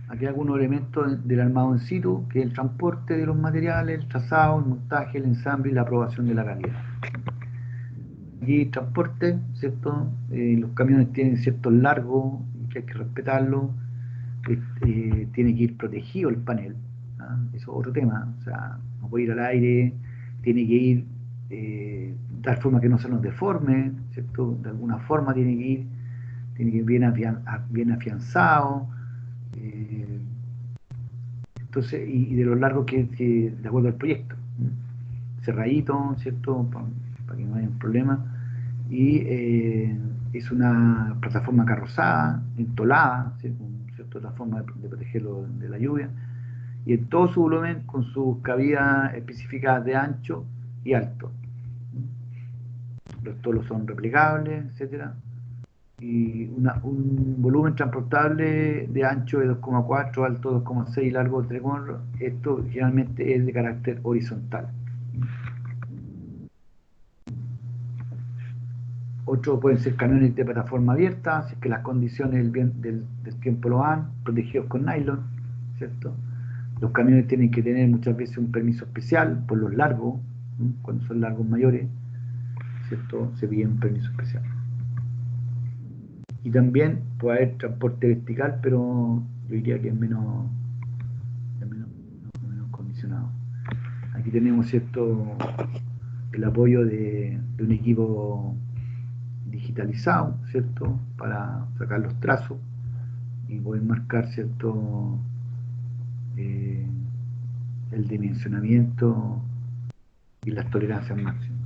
Speaker 1: Aquí hay algunos elementos del armado en situ, que es el transporte de los materiales, el trazado, el montaje, el ensamble y la aprobación de la calidad. Aquí transporte, ¿cierto? Los camiones tienen ciertos largos, que hay que respetarlo. Tiene que ir protegido el panel, ¿ah? Eso es otro tema. O sea, no puede ir al aire, tiene que ir tal forma que no se nos deforme, ¿cierto? De alguna forma tiene que ir bien afianzado, entonces, y de lo largo que de acuerdo al proyecto, cerradito, ¿cierto? Para que no haya un problema, y es una plataforma carrozada, entolada, ¿sí? Con cierta forma de protegerlo de la lluvia, y en todo su volumen con sus cavidades específicas de ancho y alto. Los tolos son replicables, etcétera, y un volumen transportable de ancho de 2,4, alto 2,6 y largo 3,4. Esto generalmente es de carácter horizontal. Otros pueden ser camiones de plataforma abierta, si es que las condiciones del tiempo lo dan, protegidos con nylon, ¿cierto? Los camiones tienen que tener muchas veces un permiso especial por los largos, ¿no? Cuando son largos mayores, ¿cierto? Se pide un permiso especial. Y también puede haber transporte vertical, pero yo diría que es menos condicionado. Aquí tenemos, ¿cierto?, el apoyo de un equipo digitalizado, ¿cierto?, para sacar los trazos y poder marcar, ¿cierto?, el dimensionamiento y las tolerancias máximas.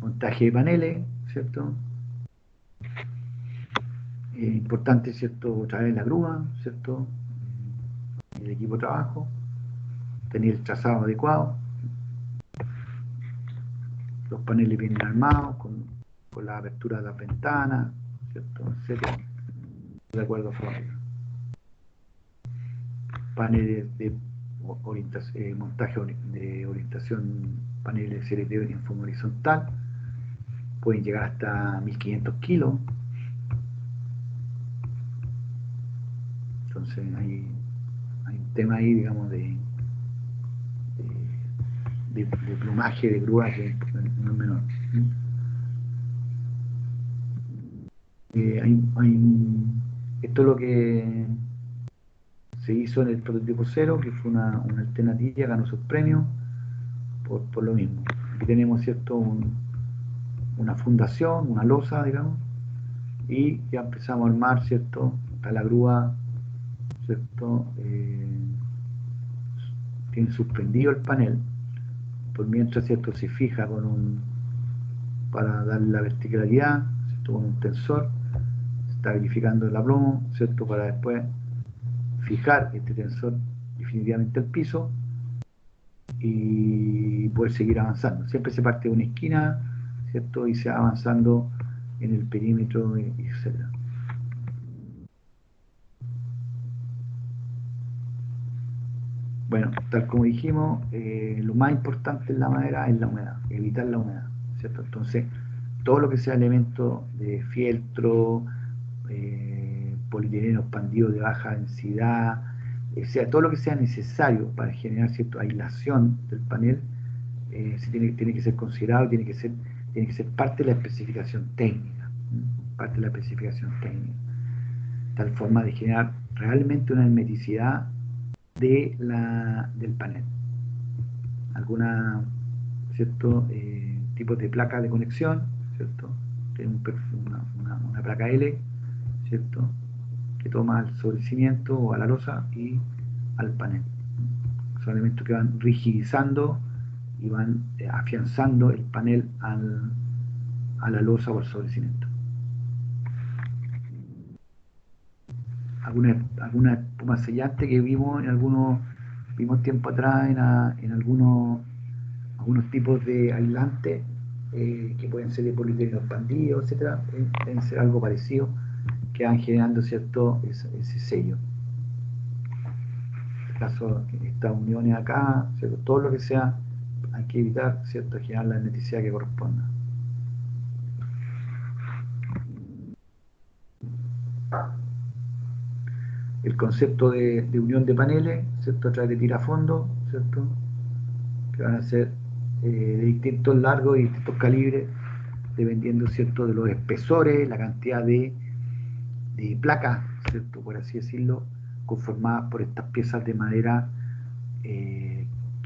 Speaker 1: Montaje de paneles, ¿cierto? Importante, ¿cierto?, traer la grúa, ¿cierto?, el equipo de trabajo, tener el trazado adecuado, los paneles vienen armados con la apertura de las ventanas, ¿cierto?, etcétera, de acuerdo a fábrica. Paneles de montaje de orientación, paneles CRT en forma horizontal, pueden llegar hasta 1500 kilos. Entonces hay un tema ahí, digamos, de plumaje de grúa que no es menor. Esto es lo que se hizo en el prototipo 0, que fue una alternativa, ganó sus premios por lo mismo. Aquí tenemos, ¿cierto?, una fundación, una losa, digamos, y ya empezamos a armar, ¿cierto?, está la grúa, ¿cierto?, tiene suspendido el panel, por mientras, ¿cierto?, se fija para darle la verticalidad, ¿cierto?, con un tensor, se está verificando el aplomo, ¿cierto?, para después fijar este tensor definitivamente al piso y poder seguir avanzando. Siempre se parte de una esquina, ¿cierto?, y se va avanzando en el perímetro, etc. Bueno, tal como dijimos, lo más importante en la madera es la humedad, evitar la humedad, ¿cierto? Entonces, todo lo que sea elemento de fieltro, polietileno expandido de baja densidad, sea, todo lo que sea necesario para generar cierta aislación del panel, tiene que ser considerado, tiene que ser parte de la especificación técnica, parte de la especificación técnica, tal forma de generar realmente una hermeticidad del panel. Alguna, ¿cierto?, tipos de placa de conexión, ¿cierto?, tiene una placa L, ¿cierto?, que toma al sobrecimiento o a la losa y al panel. Son elementos que van rigidizando y van afianzando el panel a la losa o al sobrecimiento. Alguna espuma sellante que vimos tiempo atrás en algunos tipos de aislantes, que pueden ser de polietileno expandido, etcétera, deben ser algo parecido, que van generando, ¿cierto?, ese sello. En este caso, estas uniones acá, ¿cierto?, todo lo que sea, hay que evitar, ¿cierto?, generar la hermeticidad que corresponda. El concepto de unión de paneles, ¿cierto?, a través de tirafondo, ¿cierto?, que van a ser de distintos largos y distintos calibres, dependiendo, ¿cierto?, de los espesores, la cantidad de placas, ¿cierto?, por así decirlo, conformadas por estas piezas de madera,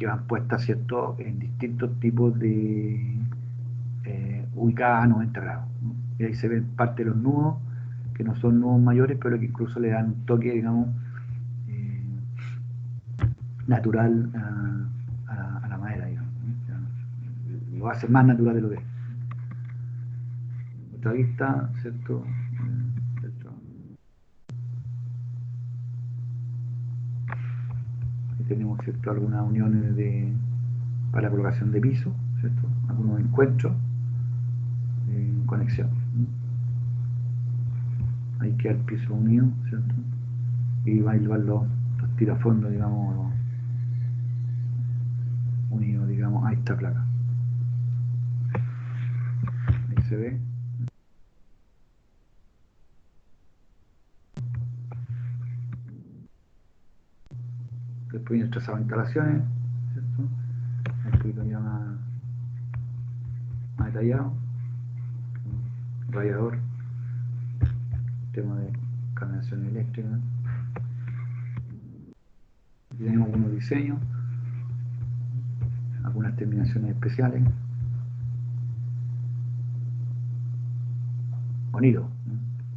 Speaker 1: que van puestas, ¿cierto?, en distintos tipos de ubicadas a 90 grados, ¿no? Y ahí se ven parte de los nudos, que no son nudos mayores, pero que incluso le dan un toque, digamos, natural a la madera, digamos, ¿no? Lo hace más natural de lo que es. Otra vista, ¿cierto? Aquí tenemos, ¿cierto?, algunas uniones para la colocación de piso, ¿cierto? Algunos encuentros en conexión, ¿no? Ahí queda el piso unido, ¿cierto? Y va a llevar los tirafondos, digamos, unidos, digamos, a esta placa. Ahí se ve. Después viene trazado instalaciones, ¿cierto? Un poquito ya más detallado. Radiador, tema de canalización eléctrica. Aquí tenemos algunos diseños, algunas terminaciones especiales. Bonito, ¿no?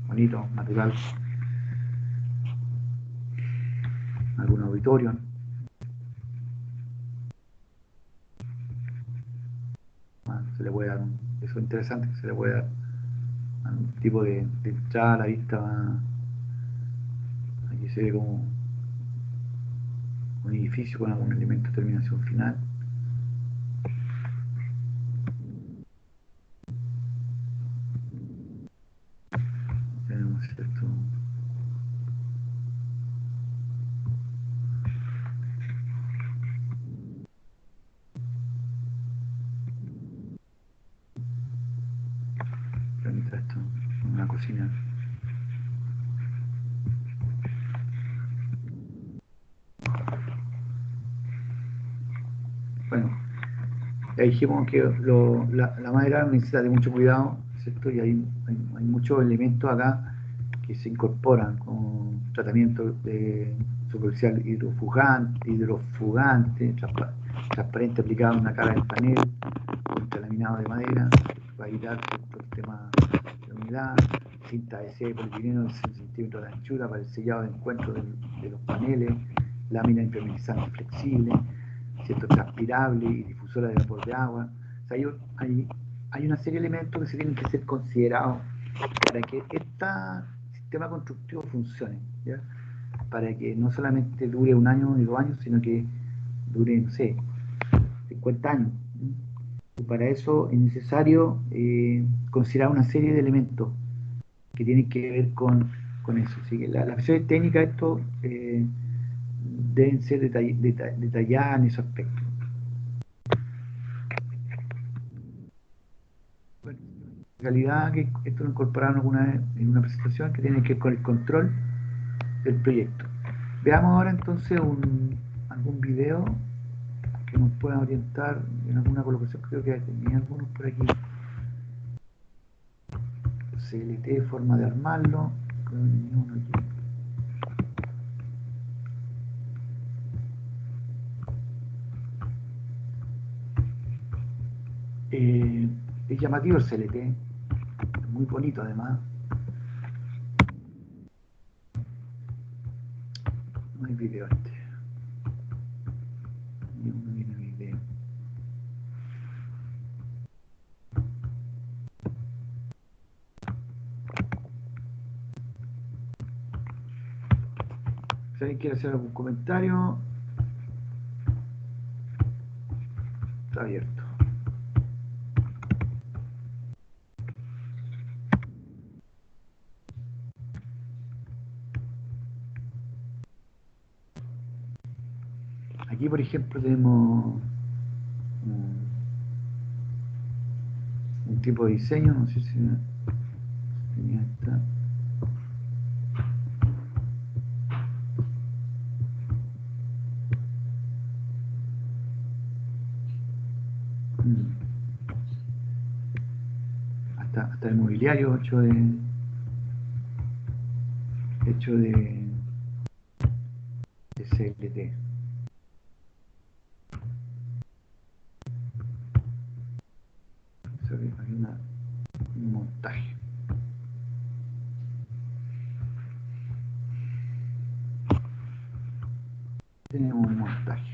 Speaker 1: Bonito, natural. Algún auditorio. Se le puede dar eso es interesante, que se le puede dar un tipo de entrada a la vista. Aquí se ve como un edificio con algún elemento de terminación final. Tenemos esto. Esto, una cocina. Bueno, ya dijimos que la madera necesita de mucho cuidado, ¿cierto? Y hay muchos elementos acá que se incorporan con tratamiento superficial hidrofugante, transparente aplicado en una cara del panel, laminado de madera, para evitar el tema de humedad, cinta de seda y polietileno de 100 centímetros de anchura para el sellado de encuentro de los paneles, lámina impermeabilizante flexible, ¿cierto?, transpirable y difusora de vapor de agua. O sea, hay una serie de elementos que se tienen que ser considerados para que este sistema constructivo funcione, ¿ya? Para que no solamente dure 1 año ni 2 años, sino que dure, no sé, 50 años. Y para eso es necesario considerar una serie de elementos que tienen que ver con eso. Así que las versiones técnicas de esto deben ser detalladas en ese aspecto. Bueno, en realidad que esto lo incorporaron alguna vez en una presentación que tiene que ver con el control del proyecto. Veamos ahora entonces algún video que nos pueda orientar en alguna colocación. Creo que tenía algunos por aquí. CLT, forma de armarlo. Creo que tenía uno aquí. Es llamativo el CLT, muy bonito además. No hay video este. No viene video. Si alguien quiere hacer algún comentario, está abierto. Aquí, por ejemplo, tenemos un tipo de diseño, no sé si tenía esta. Hasta el mobiliario hecho de CLT. montaje. Tenemos un montaje.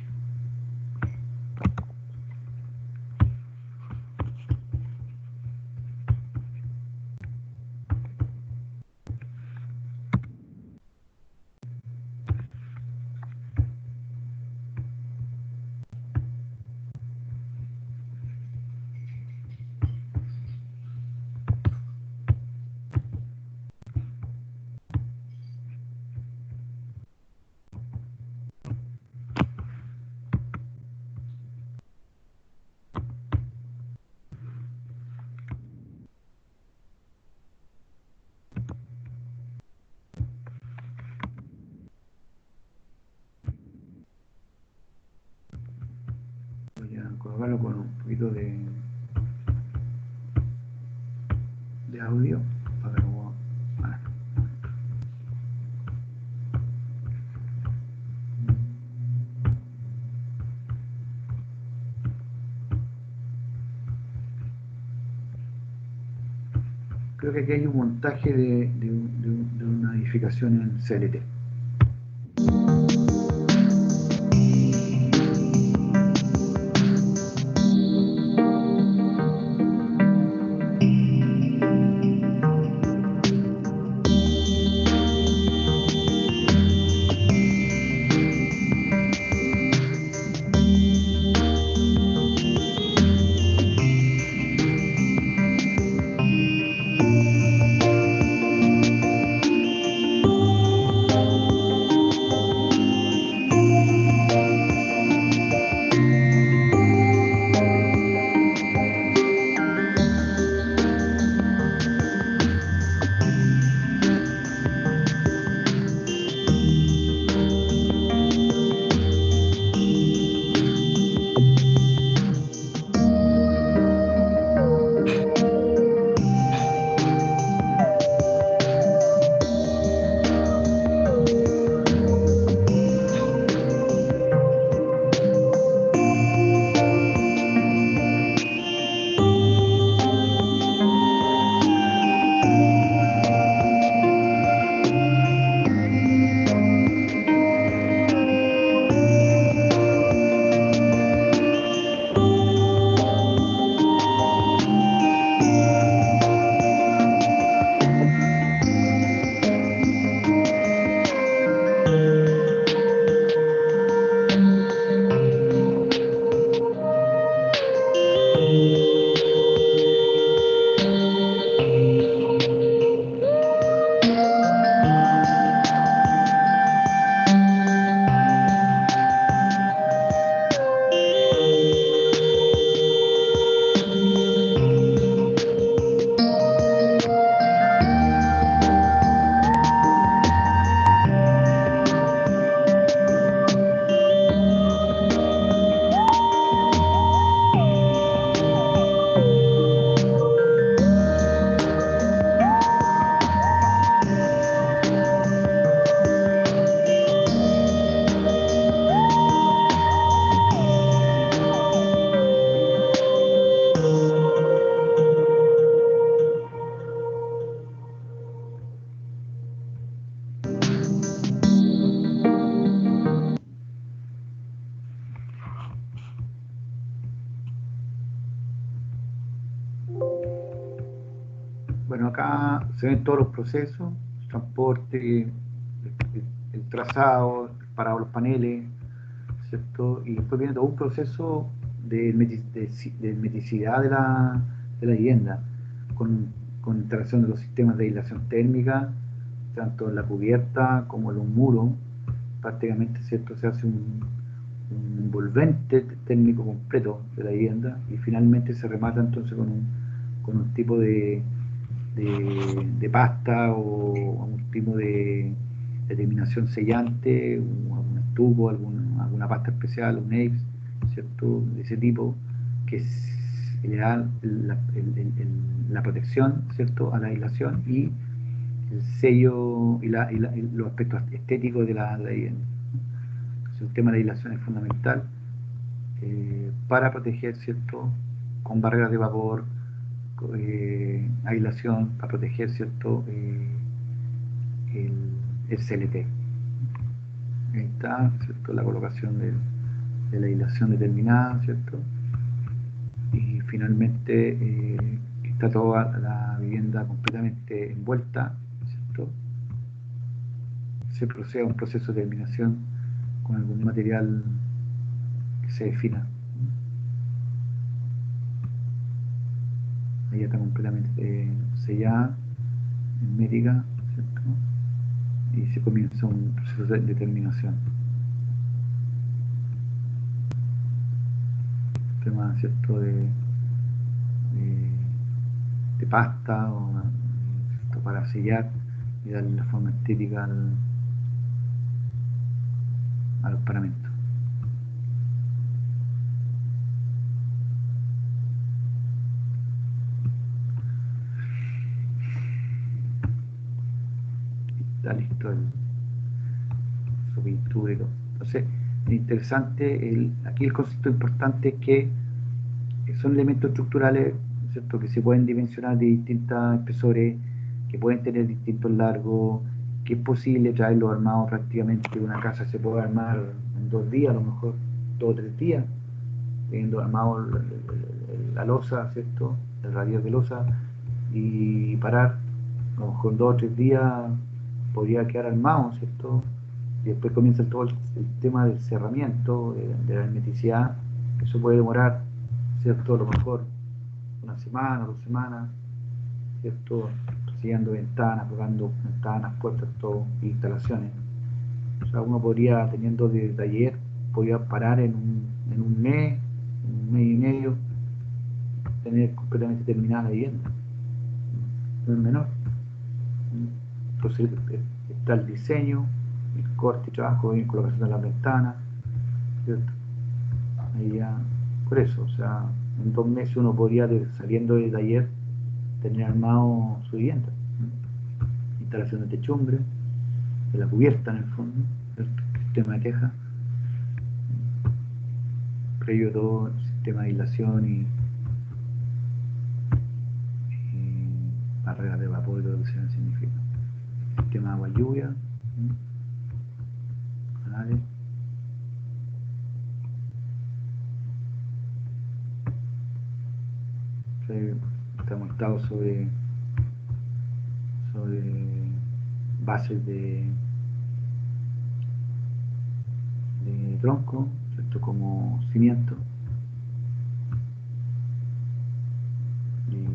Speaker 1: Voy a colocarlo con un poquito de audio para que lo creo que aquí hay un montaje de una edificación en CLT. Bueno, acá se ven todos los procesos, el transporte, el trazado, el parado de los paneles, ¿cierto? Y después viene todo un proceso de hermeticidad de la vivienda, con instalación de los sistemas de aislación térmica, tanto en la cubierta como en los muros. Prácticamente, ¿cierto? Se hace un envolvente térmico completo de la vivienda y finalmente se remata entonces con un tipo de pasta o un tipo de terminación sellante, un estuco, alguna pasta especial, un APES, ¿cierto? De ese tipo, que le da la protección, ¿cierto?, a la aislación y el sello y los aspectos estéticos de la vivienda. Entonces, el tema de la aislación es fundamental para proteger, ¿cierto?, con barreras de vapor, aislación para proteger, ¿cierto? El CLT. Ahí está, ¿cierto? La colocación de la aislación determinada, ¿cierto? Y finalmente está toda la vivienda completamente envuelta, ¿cierto? Se procede a un proceso de terminación con algún material que se defina. Ella está completamente sellada, hermética, ¿cierto? Y se comienza un proceso de terminación. Tema, ¿cierto? De pasta o, ¿cierto? Para sellar y darle la forma estética a los paramentos. Está listo su pintura y todo. Entonces, es interesante, aquí el concepto importante es que son elementos estructurales, ¿cierto? Que se pueden dimensionar de distintos espesores, que pueden tener distintos largos, que es posible traerlos armados prácticamente. Una casa se puede armar en 2 días, a lo mejor 2 o 3 días, teniendo armado la losa, ¿cierto? El radial de losa, y parar, a lo mejor 2 o 3 días podría quedar armado, ¿cierto? Y después comienza todo el tema del cerramiento, de la hermeticidad. Eso puede demorar, ¿cierto? A lo mejor una semana, 2 semanas, ¿cierto? Siguiendo ventanas, colgando ventanas, puertas, todo, instalaciones. O sea, uno podría, teniendo de taller, podría parar en un mes y medio, tener completamente terminada la vivienda. No es menor. Entonces está el diseño, el corte y trabajo, y colocación de las ventanas, ¿cierto? Ahí ya, por eso, o sea, en 2 meses uno podría, saliendo de taller, tener armado su vivienda. Instalación de techumbre, de la cubierta en el fondo, el sistema de teja, previo todo el sistema de aislación y barreras de vapor y todo lo que se significa. Sistema de agua lluvia, canales. Está montado sobre bases de tronco, ¿cierto? Como cimiento. Y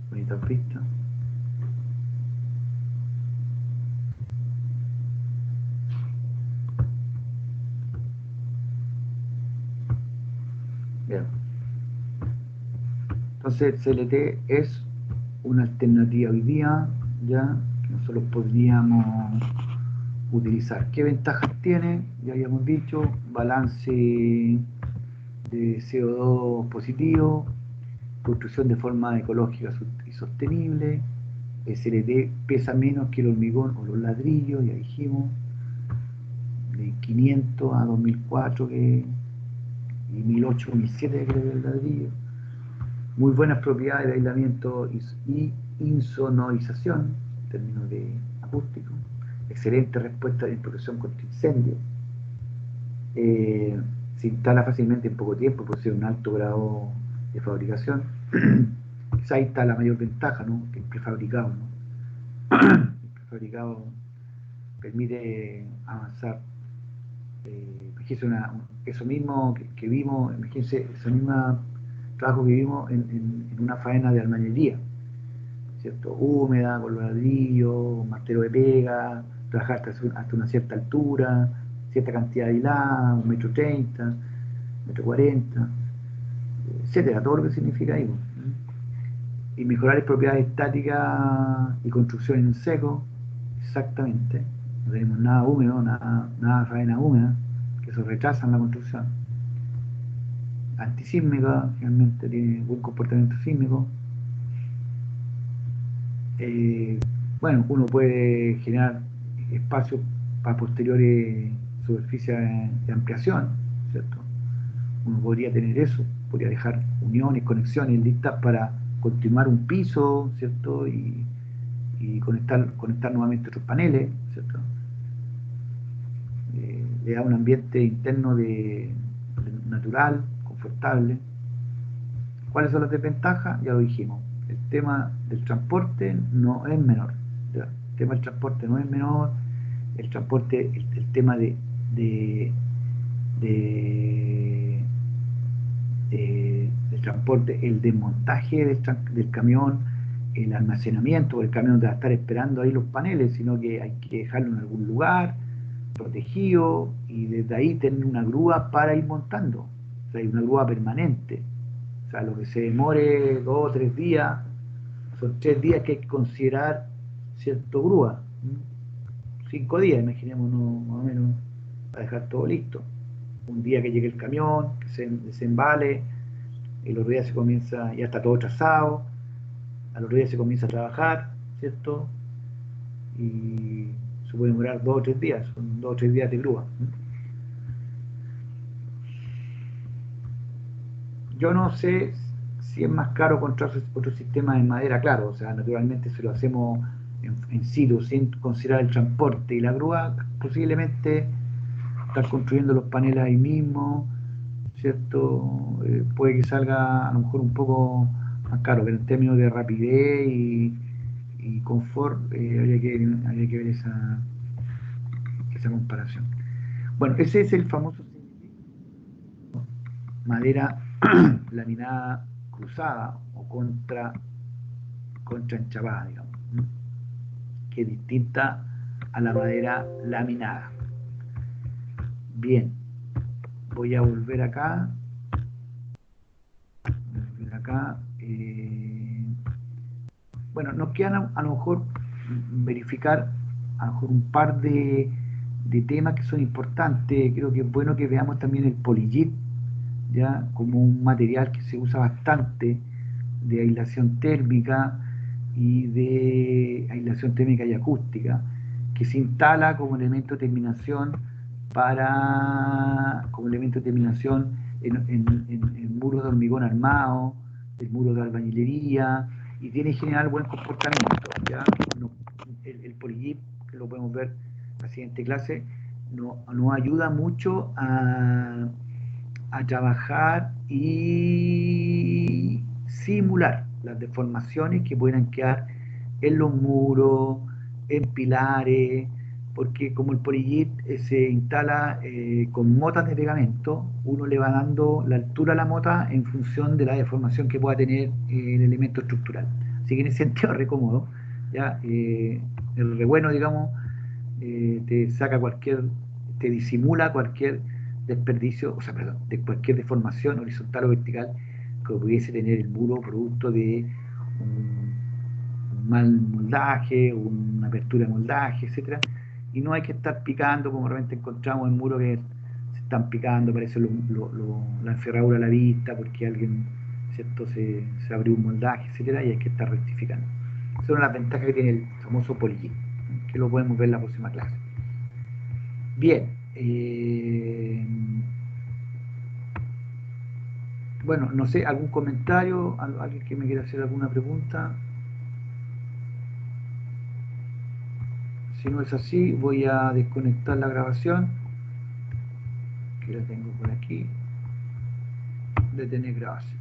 Speaker 1: bonitas vistas. Bien. Entonces el CLT es una alternativa hoy día, ya, que nosotros podríamos utilizar. ¿Qué ventajas tiene? Ya habíamos dicho, balance de CO2 positivo, construcción de forma ecológica y sostenible. El CLT pesa menos que el hormigón o los ladrillos, ya dijimos, de 500 a 2004 y 1008, 1007 creo que el ladrillo. Muy buenas propiedades de aislamiento y insonorización, en términos de acústico. Excelente respuesta de protección contra incendios. Se instala fácilmente en poco tiempo, posee un alto grado de fabricación. Quizá ahí está la mayor ventaja, ¿no? Que el prefabricado, ¿no? El prefabricado permite avanzar. Imagínense eso mismo que vimos, imagínense ese mismo trabajo que vimos en una faena de albañilería, ¿cierto? Húmeda, con los ladrillos, martelo de pega, trabajar hasta una cierta altura, cierta cantidad de hilada, 1,30 m, 1,40 m, etcétera, todo lo que significa ahí. Y mejorar las propiedades estáticas y construcción en seco, exactamente. No tenemos nada húmedo, nada faena húmeda, que eso retrasan la construcción. Antisísmica, finalmente tiene buen comportamiento sísmico. Bueno, uno puede generar espacios para posteriores superficies de ampliación, ¿cierto? uno podría tener eso, podría dejar uniones, conexiones listas para continuar un piso, ¿cierto? Y conectar nuevamente otros paneles, ¿cierto? Le da un ambiente interno de natural, confortable. ¿Cuáles son las desventajas? Ya lo dijimos. El tema del transporte no es menor. ¿Ya? El tema del transporte no es menor. El transporte, el tema del transporte, el desmontaje del camión, el almacenamiento, porque el camión no va a estar esperando ahí los paneles, sino que hay que dejarlo en algún lugar protegido y desde ahí tener una grúa para ir montando. O sea, hay una grúa permanente. O sea, lo que se demore 2 o 3 días, son 3 días que hay que considerar, ¿cierto? Grúa. 5 días, imaginémonos más o menos, para dejar todo listo. Un día que llegue el camión, que se desembale, y los días se comienza, ya está todo trazado, a los días se comienza a trabajar, ¿cierto? Y se puede demorar 2 o 3 días, son 2 o 3 días de grúa. Yo no sé si es más caro encontrar otro sistema de madera, claro, o sea, naturalmente si lo hacemos en situ, sin considerar el transporte y la grúa, posiblemente estar construyendo los paneles ahí mismo, ¿cierto? Puede que salga a lo mejor un poco más caro, pero en términos de rapidez y confort, habría que ver esa comparación. Bueno, ese es el famoso madera laminada cruzada o contra enchavada, digamos, que es distinta a la madera laminada. Bien, voy a volver acá. Bueno, nos quedan a lo mejor verificar a lo mejor un par de temas que son importantes. Creo que es bueno que veamos también el poliyit, ya como un material que se usa bastante de aislación térmica y de aislación térmica y acústica, que se instala como elemento de terminación en muros de hormigón armado, en muros de albañilería, y tiene en general buen comportamiento. ¿Ya? El poliyip, que lo podemos ver en la siguiente clase, nos ayuda mucho a trabajar y simular las deformaciones que puedan quedar en los muros, en pilares, porque como el poliyit se instala con motas de pegamento, uno le va dando la altura a la mota en función de la deformación que pueda tener el elemento estructural. Así que en ese sentido es re cómodo, ¿ya? El re bueno, digamos, te disimula cualquier desperdicio, o sea, perdón, de cualquier deformación horizontal o vertical que pudiese tener el muro producto de un mal moldaje, una apertura de moldaje, etcétera. Y no hay que estar picando, como realmente encontramos en muros que se están picando, parece la enferradura a la vista, porque alguien, ¿cierto?, se abrió un moldaje, etcétera, y hay que estar rectificando. Esa es una de las ventajas que tiene el famoso poliyit, que lo podemos ver en la próxima clase. Bien, bueno, no sé, algún comentario, alguien que me quiera hacer alguna pregunta. Si no es así, voy a desconectar la grabación, que la tengo por aquí, detener grabación.